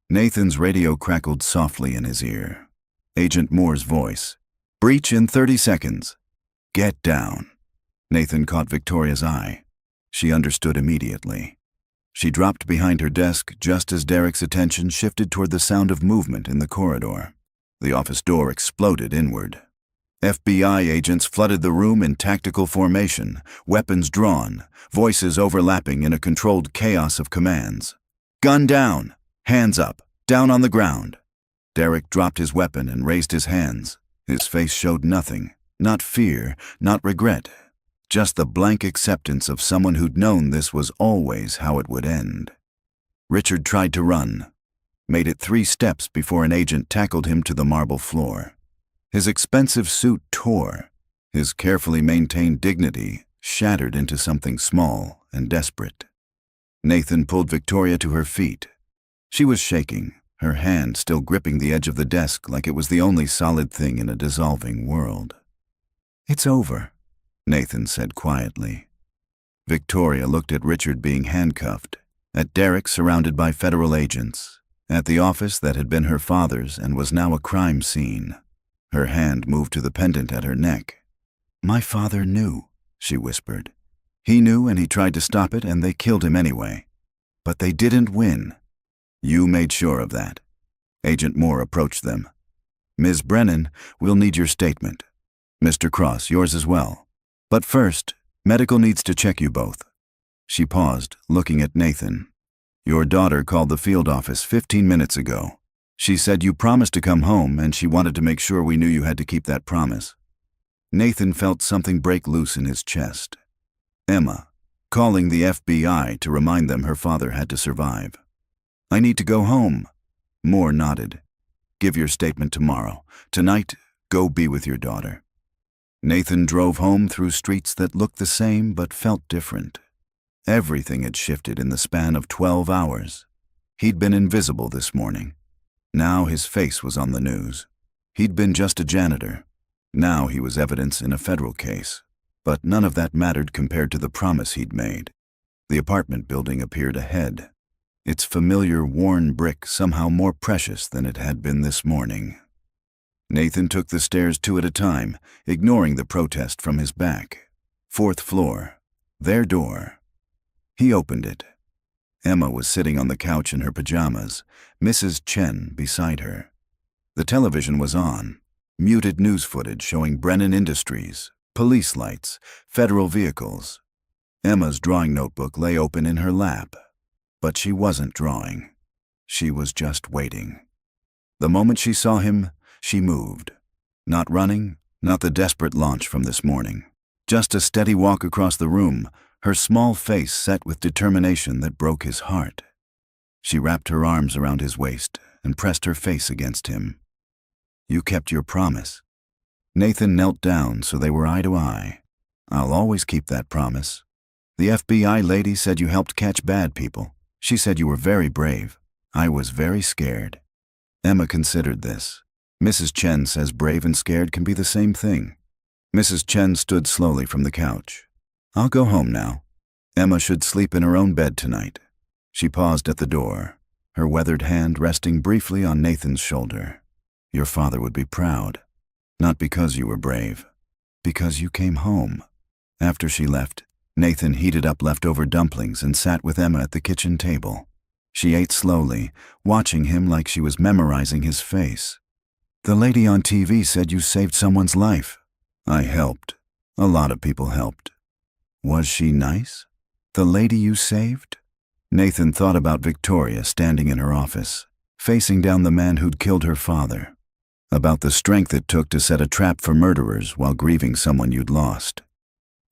Nathan's radio crackled softly in his ear. Agent Moore's voice. "Breach in 30 seconds. Get down." Nathan caught Victoria's eye. She understood immediately. She dropped behind her desk just as Derek's attention shifted toward the sound of movement in the corridor. The office door exploded inward. FBI agents flooded the room in tactical formation, weapons drawn, voices overlapping in a controlled chaos of commands. "Gun down! Hands up! Down on the ground!" Derek dropped his weapon and raised his hands. His face showed nothing, not fear, not regret, just the blank acceptance of someone who'd known this was always how it would end. Richard tried to run, made it 3 steps before an agent tackled him to the marble floor. His expensive suit tore, his carefully maintained dignity shattered into something small and desperate. Nathan pulled Victoria to her feet. She was shaking, her hand still gripping the edge of the desk like it was the only solid thing in a dissolving world. "It's over," Nathan said quietly. Victoria looked at Richard being handcuffed, at Derek surrounded by federal agents, at the office that had been her father's and was now a crime scene. Her hand moved to the pendant at her neck. "My father knew," she whispered. "He knew and he tried to stop it and they killed him anyway. But they didn't win. You made sure of that." Agent Moore approached them. "Ms. Brennan, we'll need your statement. Mr. Cross, yours as well. But first, medical needs to check you both." She paused, looking at Nathan. "Your daughter called the field office 15 minutes ago. She said you promised to come home and she wanted to make sure we knew you had to keep that promise." Nathan felt something break loose in his chest. Emma, calling the FBI to remind them her father had to survive. "I need to go home." Moore nodded. "Give your statement tomorrow. Tonight, go be with your daughter." Nathan drove home through streets that looked the same but felt different. Everything had shifted in the span of 12 hours. He'd been invisible this morning. Now his face was on the news. He'd been just a janitor. Now he was evidence in a federal case. But none of that mattered compared to the promise he'd made. The apartment building appeared ahead, its familiar worn brick somehow more precious than it had been this morning. Nathan took the stairs 2 at a time, ignoring the protest from his back. 4th floor. Their door. He opened it. Emma was sitting on the couch in her pajamas, Mrs. Chen beside her. The television was on, muted news footage showing Brennan Industries, police lights, federal vehicles. Emma's drawing notebook lay open in her lap. But she wasn't drawing. She was just waiting. The moment she saw him, she moved. Not running, not the desperate launch from this morning. Just a steady walk across the room, her small face set with determination that broke his heart. She wrapped her arms around his waist and pressed her face against him. "You kept your promise." Nathan knelt down so they were eye to eye. "I'll always keep that promise. The FBI lady said you helped catch bad people. She said you were very brave. I was very scared." Emma considered this. Mrs. Chen says brave and scared can be the same thing. Mrs. Chen stood slowly from the couch. "I'll go home now. Emma should sleep in her own bed tonight." She paused at the door, her weathered hand resting briefly on Nathan's shoulder. "Your father would be proud. Not because you were brave, because you came home." After she left, Nathan heated up leftover dumplings and sat with Emma at the kitchen table. She ate slowly, watching him like she was memorizing his face. "The lady on TV said you saved someone's life." "I helped. A lot of people helped." "Was she nice? The lady you saved?" Nathan thought about Victoria standing in her office, facing down the man who'd killed her father. About the strength it took to set a trap for murderers while grieving someone you'd lost.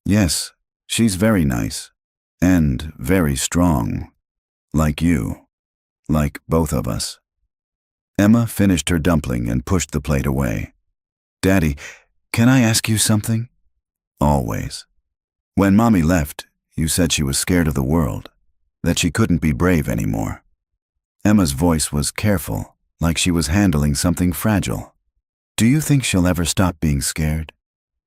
"Yes, she's very nice. And very strong. Like you. Like both of us." Emma finished her dumpling and pushed the plate away. "Daddy, can I ask you something?" "Always." "When Mommy left, you said she was scared of the world, that she couldn't be brave anymore." Emma's voice was careful, like she was handling something fragile. "Do you think she'll ever stop being scared?"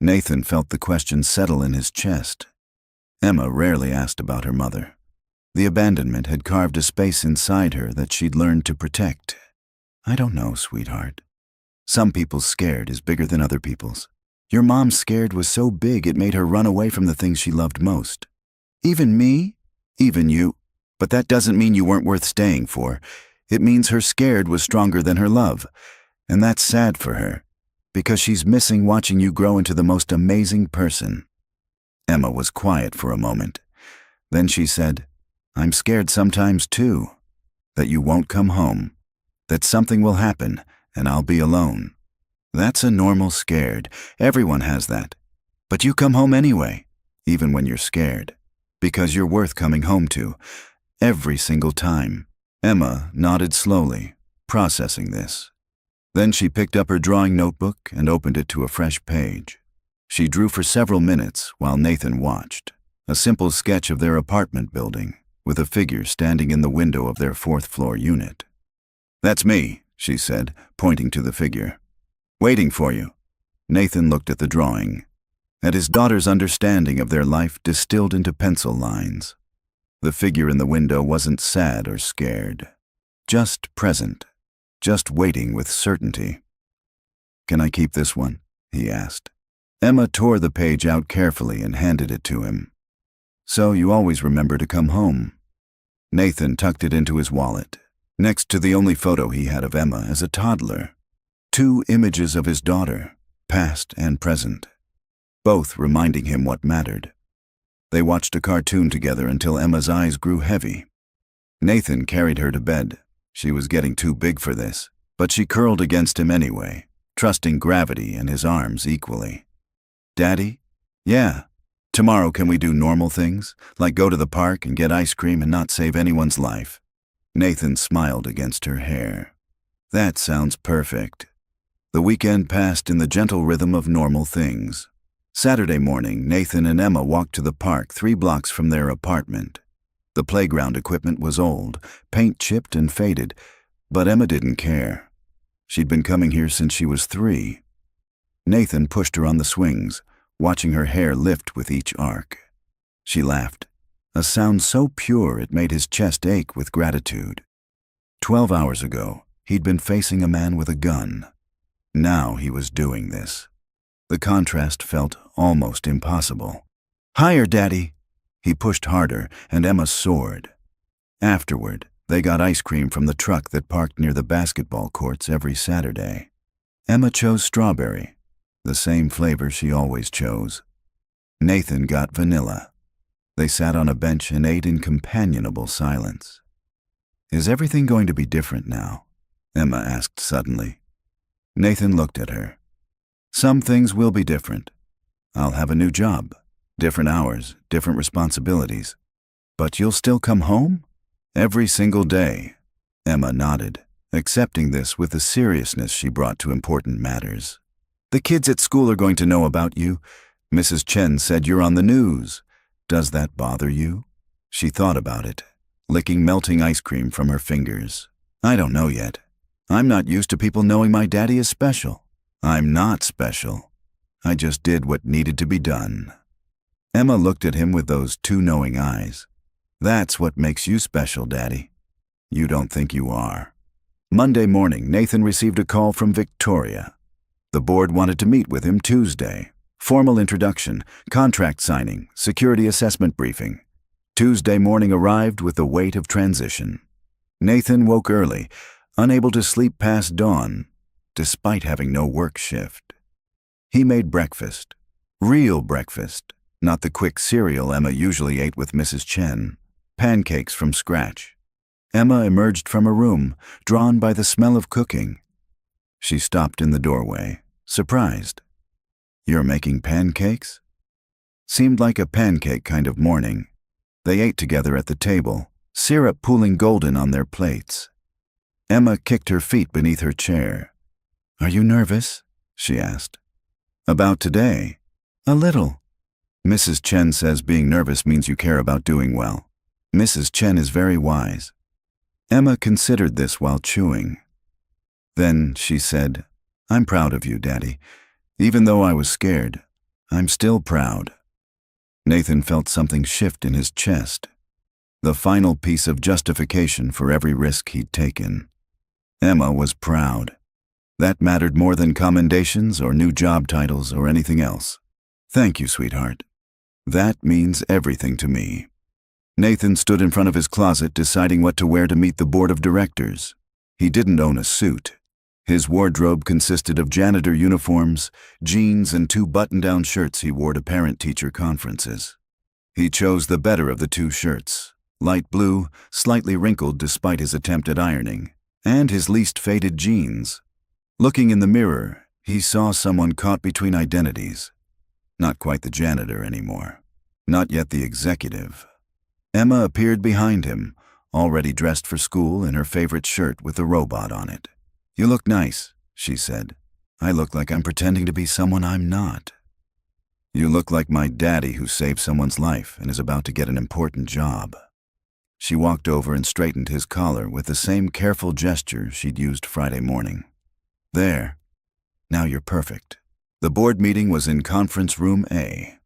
Nathan felt the question settle in his chest. Emma rarely asked about her mother. The abandonment had carved a space inside her that she'd learned to protect. "I don't know, sweetheart. Some people's scared is bigger than other people's. Your mom's scared was so big it made her run away from the things she loved most. Even me? Even you. But that doesn't mean you weren't worth staying for. It means her scared was stronger than her love. And that's sad for her, because she's missing watching you grow into the most amazing person." Emma was quiet for a moment. Then she said, "I'm scared sometimes too. That you won't come home. That something will happen and I'll be alone. That's a normal scared. Everyone has that. But you come home anyway, even when you're scared. Because you're worth coming home to. Every single time." Emma nodded slowly, processing this. Then she picked up her drawing notebook and opened it to a fresh page. She drew for several minutes while Nathan watched. A simple sketch of their apartment building, with a figure standing in the window of their fourth-floor unit. "That's me," she said, pointing to the figure. "Waiting for you." Nathan looked at the drawing, at his daughter's understanding of their life distilled into pencil lines. The figure in the window wasn't sad or scared, just present, just waiting with certainty. "Can I keep this one?" he asked. Emma tore the page out carefully and handed it to him. "So you always remember to come home." Nathan tucked it into his wallet, next to the only photo he had of Emma as a toddler. 2 images of his daughter, past and present, both reminding him what mattered. They watched a cartoon together until Emma's eyes grew heavy. Nathan carried her to bed. She was getting too big for this, but she curled against him anyway, trusting gravity and his arms equally. "Daddy? Yeah. Tomorrow can we do normal things, like go to the park and get ice cream and not save anyone's life?" Nathan smiled against her hair. "That sounds perfect." The weekend passed in the gentle rhythm of normal things. Saturday morning, Nathan and Emma walked to the park 3 blocks from their apartment. The playground equipment was old, paint chipped and faded, but Emma didn't care. She'd been coming here since she was 3. Nathan pushed her on the swings, watching her hair lift with each arc. She laughed, a sound so pure it made his chest ache with gratitude. 12 hours ago, he'd been facing a man with a gun. Now he was doing this. The contrast felt almost impossible. "Higher, Daddy!" He pushed harder, and Emma soared. Afterward, they got ice cream from the truck that parked near the basketball courts every Saturday. Emma chose strawberry, the same flavor she always chose. Nathan got vanilla. They sat on a bench and ate in companionable silence. "Is everything going to be different now?" Emma asked suddenly. Nathan looked at her. "Some things will be different. I'll have a new job. Different hours, different responsibilities. But you'll still come home? Every single day. Emma nodded, accepting this with the seriousness she brought to important matters. The kids at school are going to know about you. Mrs. Chen said you're on the news. Does that bother you? She thought about it, licking melting ice cream from her fingers. I don't know yet. I'm not used to people knowing my daddy is special. I'm not special. I just did what needed to be done. Emma looked at him with those two knowing eyes. That's what makes you special, Daddy. You don't think you are. Monday morning, Nathan received a call from Victoria. The board wanted to meet with him Tuesday. Formal introduction, contract signing, security assessment briefing. Tuesday morning arrived with the weight of transition. Nathan woke early, unable to sleep past dawn, despite having no work shift. He made breakfast. Real breakfast, not the quick cereal Emma usually ate with Mrs. Chen. Pancakes from scratch. Emma emerged from her room, drawn by the smell of cooking. She stopped in the doorway, surprised. You're making pancakes? Seemed like a pancake kind of morning. They ate together at the table, syrup pooling golden on their plates. Emma kicked her feet beneath her chair. Are you nervous? She asked. About today? A little. Mrs. Chen says being nervous means you care about doing well. Mrs. Chen is very wise. Emma considered this while chewing. Then she said, I'm proud of you, Daddy. Even though I was scared, I'm still proud. Nathan felt something shift in his chest. The final piece of justification for every risk he'd taken. Emma was proud. That mattered more than commendations or new job titles or anything else. Thank you, sweetheart. That means everything to me. Nathan stood in front of his closet deciding what to wear to meet the board of directors. He didn't own a suit. His wardrobe consisted of janitor uniforms, jeans, and 2 button-down shirts he wore to parent-teacher conferences. He chose the better of the 2 shirts, light blue, slightly wrinkled despite his attempt at ironing, and his least faded jeans. Looking in the mirror, he saw someone caught between identities. Not quite the janitor anymore. Not yet the executive. Emma appeared behind him, already dressed for school in her favorite shirt with a robot on it. You look nice, she said. I look like I'm pretending to be someone I'm not. You look like my daddy who saved someone's life and is about to get an important job. She walked over and straightened his collar with the same careful gesture she'd used Friday morning. There. Now you're perfect. The board meeting was in conference room A.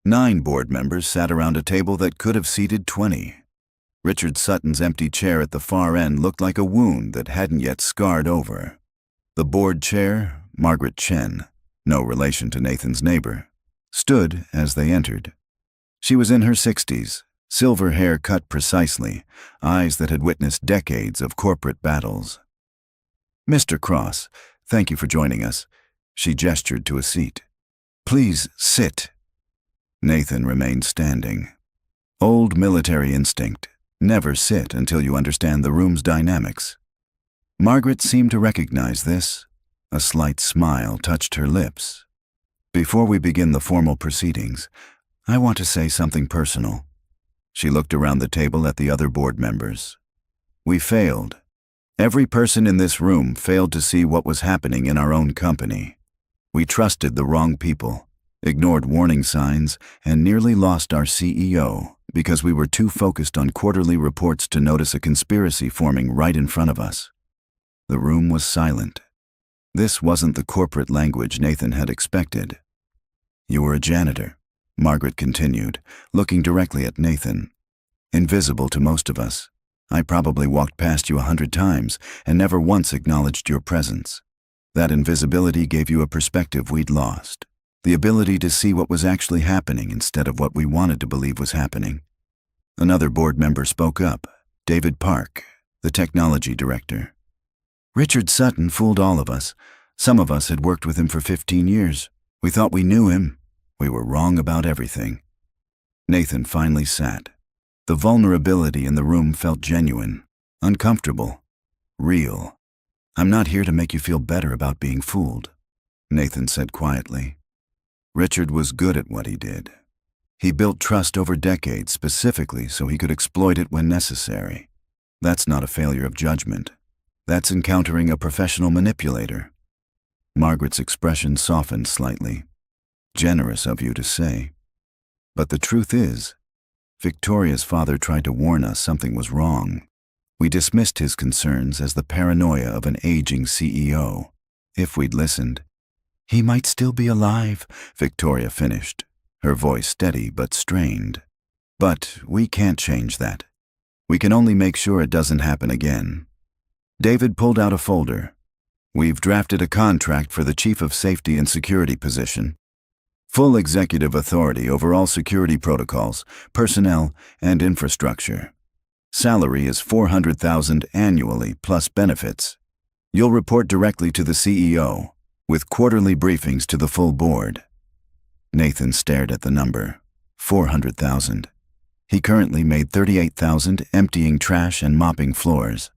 9 board members sat around a table that could have seated 20. Richard Sutton's empty chair at the far end looked like a wound that hadn't yet scarred over. The board chair, Margaret Chen, no relation to Nathan's neighbor, stood as they entered. She was in her 60s, silver hair cut precisely, eyes that had witnessed decades of corporate battles. Mr. Cross, thank you for joining us. She gestured to a seat. Please sit. Nathan remained standing. Old military instinct. Never sit until you understand the room's dynamics. Margaret seemed to recognize this. A slight smile touched her lips. Before we begin the formal proceedings, I want to say something personal. She looked around the table at the other board members. We failed. Every person in this room failed to see what was happening in our own company. We trusted the wrong people, ignored warning signs, and nearly lost our CEO because we were too focused on quarterly reports to notice a conspiracy forming right in front of us. The room was silent. This wasn't the corporate language Nathan had expected. You were a janitor, Margaret continued, looking directly at Nathan. Invisible to most of us. I probably walked past you 100 times and never once acknowledged your presence. That invisibility gave you a perspective we'd lost. The ability to see what was actually happening instead of what we wanted to believe was happening. Another board member spoke up, David Park, the technology director. Richard Sutton fooled all of us. Some of us had worked with him for 15 years. We thought we knew him. We were wrong about everything. Nathan finally sat. The vulnerability in the room felt genuine, uncomfortable, real. I'm not here to make you feel better about being fooled, Nathan said quietly. Richard was good at what he did. He built trust over decades specifically so he could exploit it when necessary. That's not a failure of judgment. That's encountering a professional manipulator. Margaret's expression softened slightly. Generous of you to say. But the truth is, Victoria's father tried to warn us something was wrong. We dismissed his concerns as the paranoia of an aging CEO. If we'd listened, he might still be alive, Victoria finished, her voice steady but strained. But we can't change that. We can only make sure it doesn't happen again. David pulled out a folder. We've drafted a contract for the Chief of Safety and Security position. Full executive authority over all security protocols, personnel, and infrastructure. Salary is $400,000 annually plus benefits. You'll report directly to the CEO, with quarterly briefings to the full board. Nathan stared at the number. $400,000. He currently made $38,000 emptying trash and mopping floors.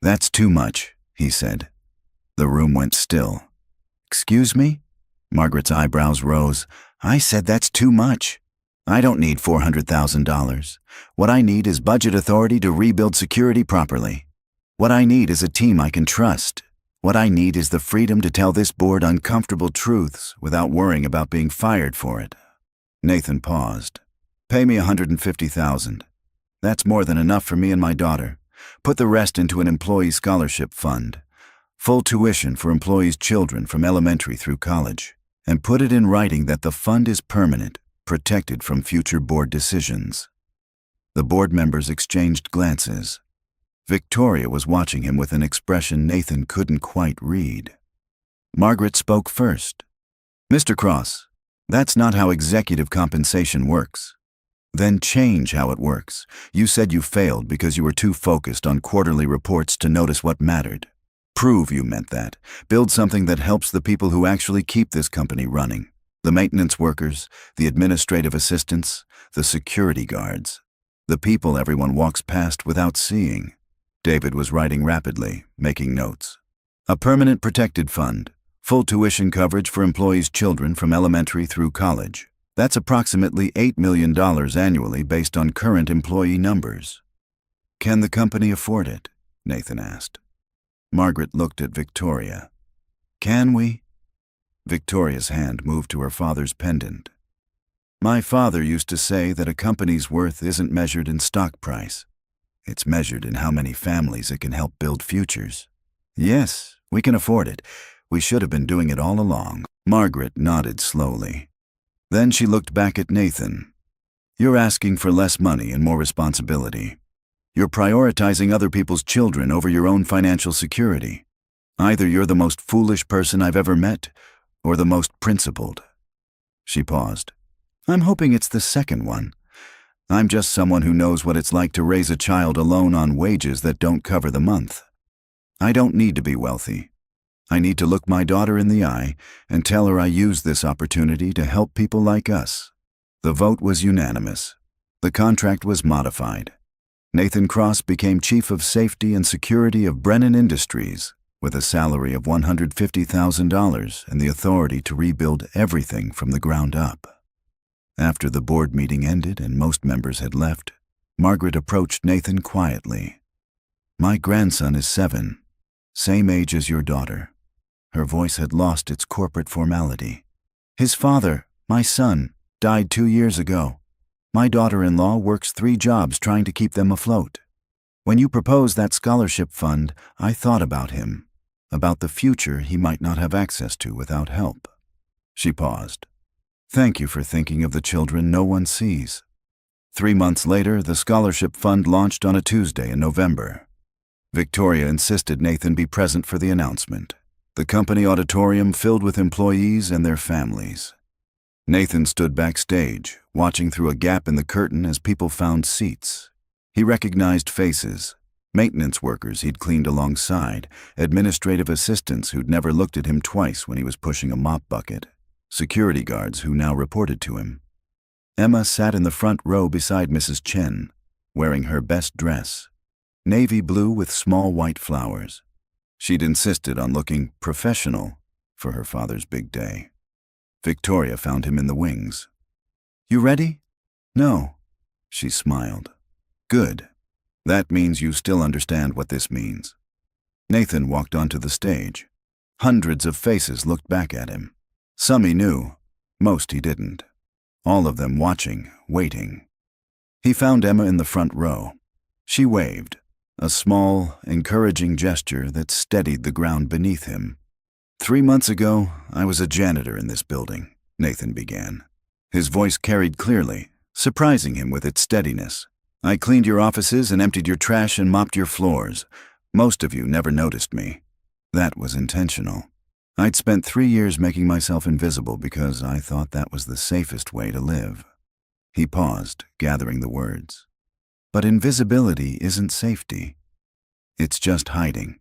That's too much, he said. The room went still. Excuse me? Margaret's eyebrows rose. I said that's too much. I don't need $400,000. What I need is budget authority to rebuild security properly. What I need is a team I can trust. What I need is the freedom to tell this board uncomfortable truths without worrying about being fired for it. Nathan paused. Pay me $150,000. That's more than enough for me and my daughter. Put the rest into an employee scholarship fund. Full tuition for employees' children from elementary through college. And put it in writing that the fund is permanent, protected from future board decisions. The board members exchanged glances. Victoria was watching him with an expression Nathan couldn't quite read. Margaret spoke first. Mr. Cross, that's not how executive compensation works. Then change how it works. You said you failed because you were too focused on quarterly reports to notice what mattered. Prove you meant that. Build something that helps the people who actually keep this company running. The maintenance workers, the administrative assistants, the security guards. The people everyone walks past without seeing. David was writing rapidly, making notes. A permanent protected fund. Full tuition coverage for employees' children from elementary through college. That's approximately $8 million annually based on current employee numbers. Can the company afford it? Nathan asked. Margaret looked at Victoria. Can we? Victoria's hand moved to her father's pendant. My father used to say that a company's worth isn't measured in stock price. It's measured in how many families it can help build futures. Yes, we can afford it. We should have been doing it all along. Margaret nodded slowly. Then she looked back at Nathan. You're asking for less money and more responsibility. You're prioritizing other people's children over your own financial security. Either you're the most foolish person I've ever met, or the most principled. She paused. I'm hoping it's the second one. I'm just someone who knows what it's like to raise a child alone on wages that don't cover the month. I don't need to be wealthy. I need to look my daughter in the eye and tell her I use this opportunity to help people like us. The vote was unanimous. The contract was modified. Nathan Cross became Chief of Safety and Security of Brennan Industries, with a salary of $150,000 and the authority to rebuild everything from the ground up. After the board meeting ended and most members had left, Margaret approached Nathan quietly. My grandson is 7, same age as your daughter. Her voice had lost its corporate formality. His father, my son, died 2 years ago. My daughter-in-law works 3 jobs trying to keep them afloat. When you proposed that scholarship fund, I thought about him, about the future he might not have access to without help. She paused. Thank you for thinking of the children no one sees. 3 months later, the scholarship fund launched on a Tuesday in November. Victoria insisted Nathan be present for the announcement. The company auditorium filled with employees and their families. Nathan stood backstage, watching through a gap in the curtain as people found seats. He recognized faces, maintenance workers he'd cleaned alongside, administrative assistants who'd never looked at him twice when he was pushing a mop bucket, security guards who now reported to him. Emma sat in the front row beside Mrs. Chen, wearing her best dress, navy blue with small white flowers. She'd insisted on looking professional for her father's big day. Victoria found him in the wings. You ready? No, she smiled. Good. That means you still understand what this means. Nathan walked onto the stage. Hundreds of faces looked back at him. Some he knew, most he didn't. All of them watching, waiting. He found Emma in the front row. She waved, a small, encouraging gesture that steadied the ground beneath him. 3 months ago, I was a janitor in this building, Nathan began. His voice carried clearly, surprising him with its steadiness. I cleaned your offices and emptied your trash and mopped your floors. Most of you never noticed me. That was intentional. I'd spent 3 years making myself invisible because I thought that was the safest way to live. He paused, gathering the words. But invisibility isn't safety. It's just hiding.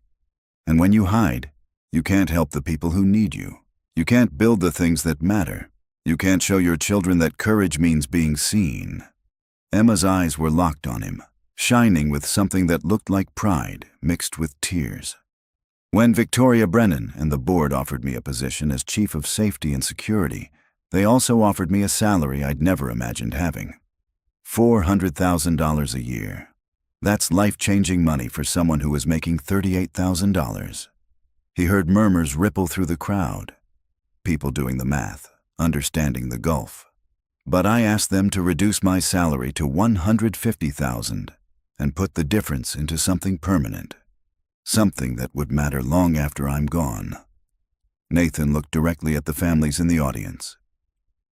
And when you hide, you can't help the people who need you. You can't build the things that matter. You can't show your children that courage means being seen. Emma's eyes were locked on him, shining with something that looked like pride mixed with tears. When Victoria Brennan and the board offered me a position as Chief of Safety and Security, they also offered me a salary I'd never imagined having. $400,000 a year. That's life-changing money for someone who was making $38,000. He heard murmurs ripple through the crowd. People doing the math, understanding the gulf. But I asked them to reduce my salary to $150,000 and put the difference into something permanent. Something that would matter long after I'm gone. Nathan looked directly at the families in the audience.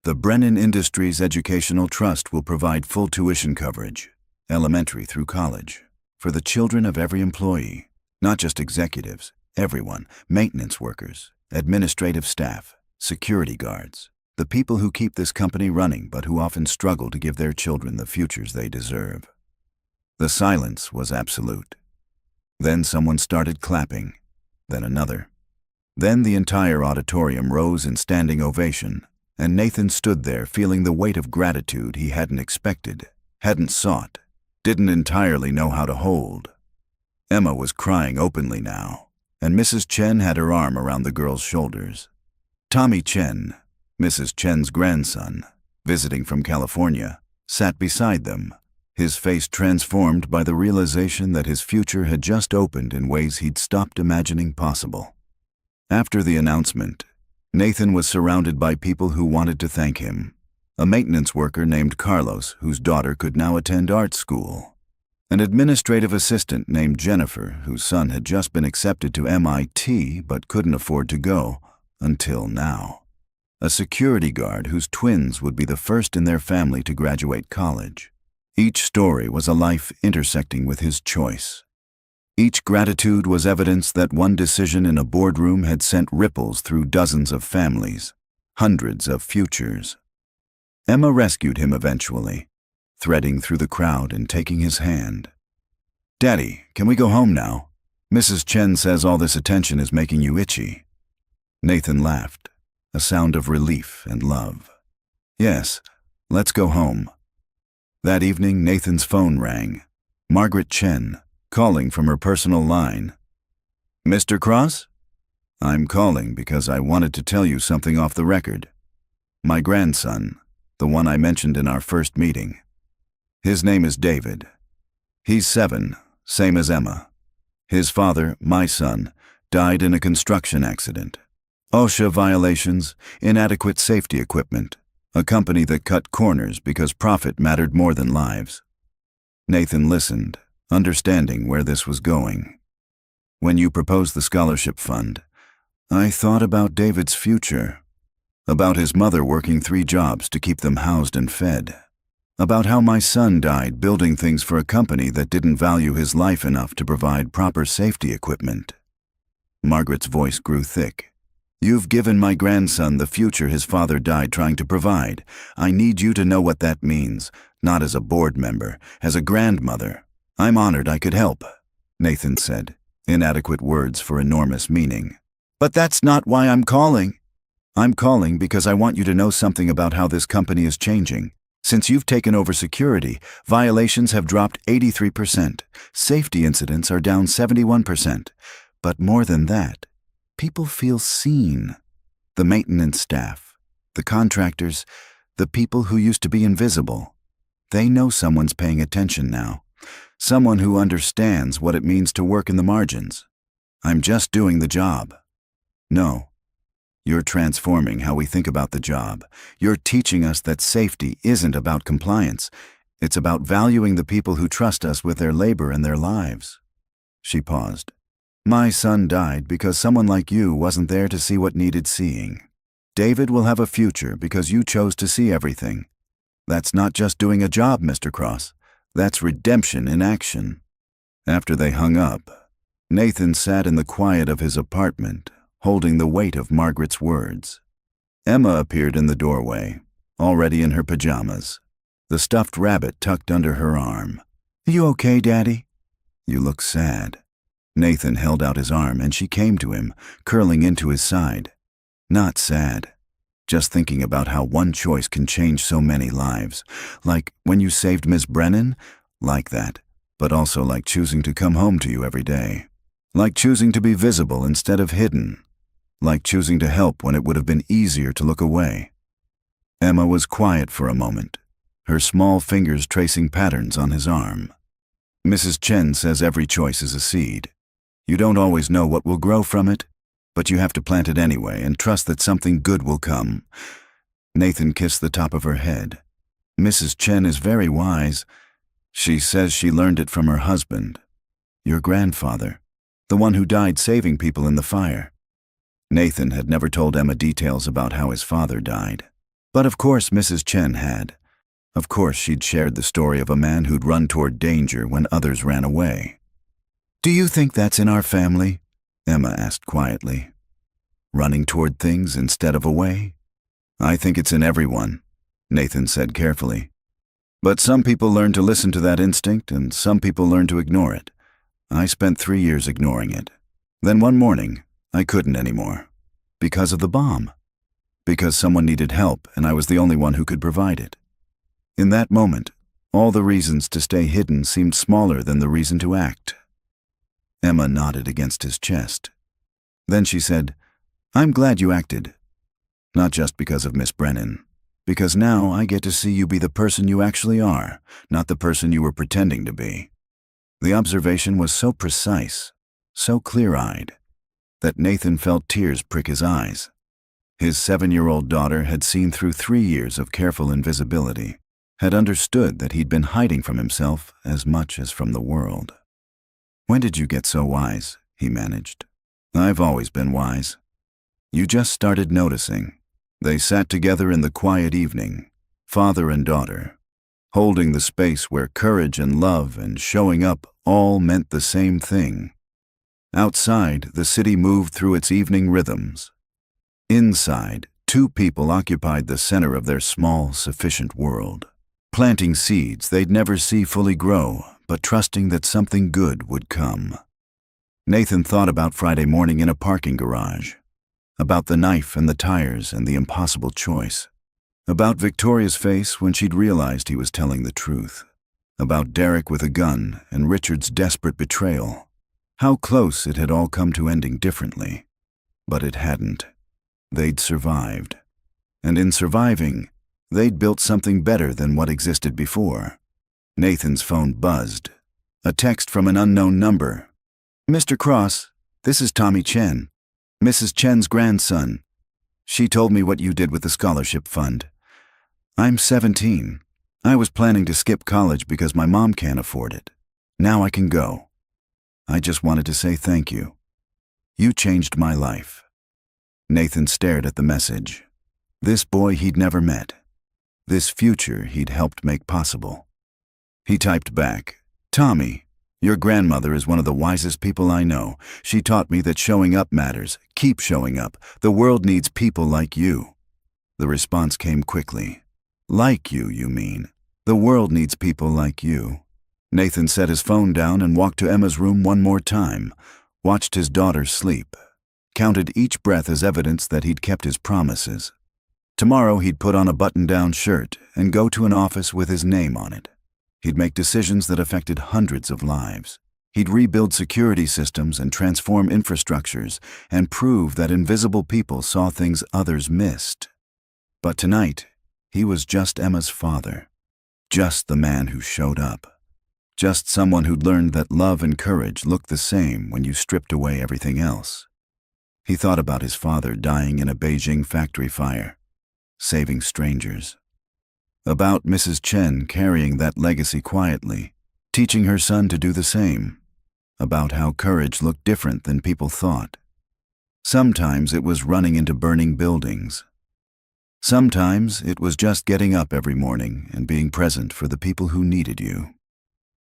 The Brennan Industries Educational Trust will provide full tuition coverage, elementary through college, for the children of every employee, not just executives, everyone, maintenance workers, administrative staff, security guards, the people who keep this company running but who often struggle to give their children the futures they deserve. The silence was absolute. Then someone started clapping, then another. Then the entire auditorium rose in standing ovation, and Nathan stood there feeling the weight of gratitude he hadn't expected, hadn't sought, didn't entirely know how to hold. Emma was crying openly now, and Mrs. Chen had her arm around the girl's shoulders. Tommy Chen, Mrs. Chen's grandson, visiting from California, sat beside them, his face transformed by the realization that his future had just opened in ways he'd stopped imagining possible. After the announcement, Nathan was surrounded by people who wanted to thank him. A maintenance worker named Carlos, whose daughter could now attend art school. An administrative assistant named Jennifer, whose son had just been accepted to MIT but couldn't afford to go, until now. A security guard whose twins would be the first in their family to graduate college. Each story was a life intersecting with his choice. Each gratitude was evidence that one decision in a boardroom had sent ripples through dozens of families, hundreds of futures. Emma rescued him eventually, threading through the crowd and taking his hand. "Daddy, can we go home now? Mrs. Chen says all this attention is making you itchy." Nathan laughed, a sound of relief and love. "Yes, let's go home." That evening, Nathan's phone rang. Margaret Chen, calling from her personal line. "Mr. Cross? I'm calling because I wanted to tell you something off the record. My grandson, the one I mentioned in our first meeting. His name is David. He's 7, same as Emma. His father, my son, died in a construction accident. OSHA violations, inadequate safety equipment, a company that cut corners because profit mattered more than lives." Nathan listened, understanding where this was going. "When you proposed the scholarship fund, I thought about David's future, about his mother working 3 jobs to keep them housed and fed, about how my son died building things for a company that didn't value his life enough to provide proper safety equipment." Margaret's voice grew thick. "You've given my grandson the future his father died trying to provide. I need you to know what that means, not as a board member, as a grandmother. I'm honored I could help," Nathan said, inadequate words for enormous meaning. "But that's not why I'm calling. I'm calling because I want you to know something about how this company is changing. Since you've taken over security, violations have dropped 83%. Safety incidents are down 71%. But more than that, people feel seen. The maintenance staff, the contractors, the people who used to be invisible. They know someone's paying attention now. Someone who understands what it means to work in the margins. I'm just doing the job. No. You're transforming how we think about the job. You're teaching us that safety isn't about compliance. It's about valuing the people who trust us with their labor and their lives. She paused. My son died because someone like you wasn't there to see what needed seeing. David will have a future because you chose to see everything. That's not just doing a job, Mr. Cross. That's redemption in action. After they hung up, Nathan sat in the quiet of his apartment, holding the weight of Margaret's words. Emma appeared in the doorway, already in her pajamas, the stuffed rabbit tucked under her arm. You okay, Daddy? You look sad. Nathan held out his arm and she came to him, curling into his side. Not sad. Just thinking about how one choice can change so many lives. Like when you saved Miss Brennan? Like that. But also like choosing to come home to you every day. Like choosing to be visible instead of hidden. Like choosing to help when it would have been easier to look away. Emma was quiet for a moment, her small fingers tracing patterns on his arm. Mrs. Chen says every choice is a seed. You don't always know what will grow from it, but you have to plant it anyway and trust that something good will come. Nathan kissed the top of her head. Mrs. Chen is very wise. She says she learned it from her husband, your grandfather, the one who died saving people in the fire. Nathan had never told Emma details about how his father died. But of course Mrs. Chen had. Of course she'd shared the story of a man who'd run toward danger when others ran away. Do you think that's in our family? Emma asked quietly. Running toward things instead of away? I think it's in everyone, Nathan said carefully. But some people learn to listen to that instinct and some people learn to ignore it. I spent 3 years ignoring it. Then one morning, I couldn't anymore. Because of the bomb. Because someone needed help and I was the only one who could provide it. In that moment, all the reasons to stay hidden seemed smaller than the reason to act. Emma nodded against his chest. Then she said, I'm glad you acted. Not just because of Miss Brennan. Because now I get to see you be the person you actually are, not the person you were pretending to be. The observation was so precise, so clear-eyed, that Nathan felt tears prick his eyes. His 7-year-old daughter had seen through 3 years of careful invisibility, had understood that he'd been hiding from himself as much as from the world. When did you get so wise? He managed. I've always been wise. You just started noticing. They sat together in the quiet evening, father and daughter, holding the space where courage and love and showing up all meant the same thing. Outside, the city moved through its evening rhythms. Inside, 2 people occupied the center of their small, sufficient world, planting seeds they'd never see fully grow, but trusting that something good would come. Nathan thought about Friday morning in a parking garage, about the knife and the tires and the impossible choice, about Victoria's face when she'd realized he was telling the truth, about Derek with a gun and Richard's desperate betrayal. How close it had all come to ending differently. But it hadn't. They'd survived. And in surviving, they'd built something better than what existed before. Nathan's phone buzzed. A text from an unknown number. Mr. Cross, this is Tommy Chen, Mrs. Chen's grandson. She told me what you did with the scholarship fund. I'm 17. I was planning to skip college because my mom can't afford it. Now I can go. I just wanted to say thank you. You changed my life. Nathan stared at the message. This boy he'd never met. This future he'd helped make possible. He typed back, Tommy, your grandmother is one of the wisest people I know. She taught me that showing up matters. Keep showing up. The world needs people like you. The response came quickly. Like you mean. The world needs people like you. Nathan set his phone down and walked to Emma's room one more time, watched his daughter sleep, counted each breath as evidence that he'd kept his promises. Tomorrow he'd put on a button-down shirt and go to an office with his name on it. He'd make decisions that affected hundreds of lives. He'd rebuild security systems and transform infrastructures and prove that invisible people saw things others missed. But tonight, he was just Emma's father. Just the man who showed up. Just someone who'd learned that love and courage looked the same when you stripped away everything else. He thought about his father dying in a Beijing factory fire, saving strangers. About Mrs. Chen carrying that legacy quietly, teaching her son to do the same. About how courage looked different than people thought. Sometimes it was running into burning buildings. Sometimes it was just getting up every morning and being present for the people who needed you.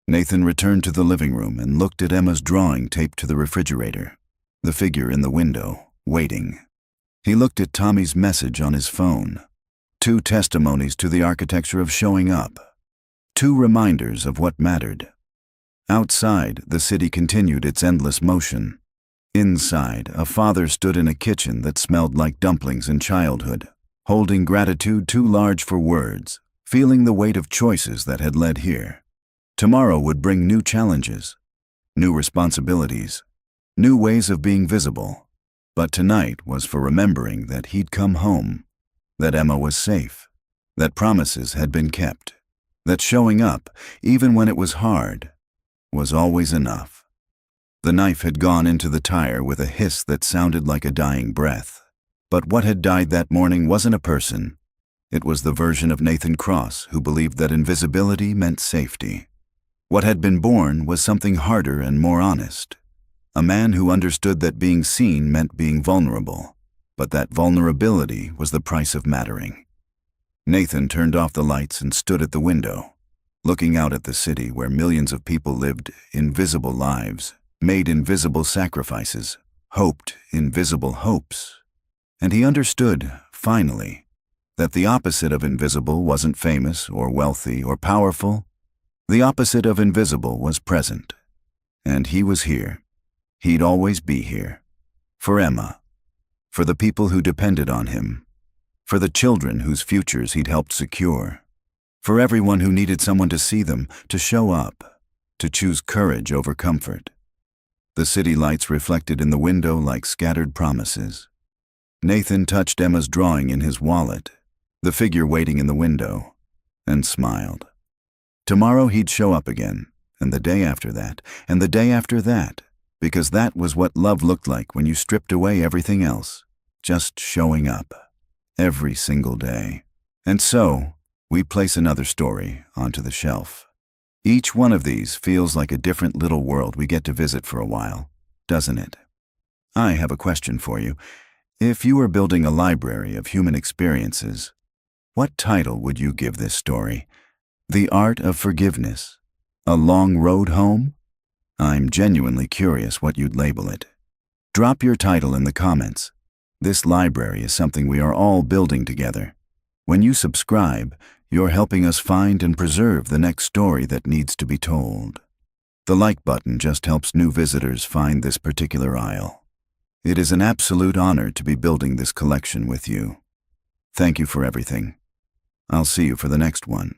Nathan returned to the living room and looked at Emma's drawing taped to the refrigerator, the figure in the window, waiting. He looked at Tommy's message on his phone. 2 testimonies to the architecture of showing up. 2 reminders of what mattered. Outside, the city continued its endless motion. Inside, a father stood in a kitchen that smelled like dumplings in childhood, holding gratitude too large for words, feeling the weight of choices that had led here. Tomorrow would bring new challenges, new responsibilities, new ways of being visible. But tonight was for remembering that he'd come home, that Emma was safe, that promises had been kept, that showing up, even when it was hard, was always enough. The knife had gone into the tire with a hiss that sounded like a dying breath. But what had died that morning wasn't a person. It was the version of Nathan Cross who believed that invisibility meant safety. What had been born was something harder and more honest. A man who understood that being seen meant being vulnerable, but that vulnerability was the price of mattering. Nathan turned off the lights and stood at the window, looking out at the city where millions of people lived invisible lives, made invisible sacrifices, hoped invisible hopes. And he understood, finally, that the opposite of invisible wasn't famous or wealthy or powerful. The opposite of invisible was present. And he was here. He'd always be here. For Emma. For the people who depended on him. For the children whose futures he'd helped secure. For everyone who needed someone to see them, to show up, to choose courage over comfort. The city lights reflected in the window like scattered promises. Nathan touched Emma's drawing in his wallet, the figure waiting in the window, and smiled. Tomorrow he'd show up again, and the day after that, and the day after that, because that was what love looked like when you stripped away everything else, just showing up, every single day. And so, we place another story onto the shelf. Each one of these feels like a different little world we get to visit for a while, doesn't it? I have a question for you. If you were building a library of human experiences, what title would you give this story? The Art of Forgiveness? A Long Road Home? I'm genuinely curious what you'd label it. Drop your title in the comments. This library is something we are all building together. When you subscribe, you're helping us find and preserve the next story that needs to be told. The like button just helps new visitors find this particular aisle. It is an absolute honor to be building this collection with you. Thank you for everything. I'll see you for the next one.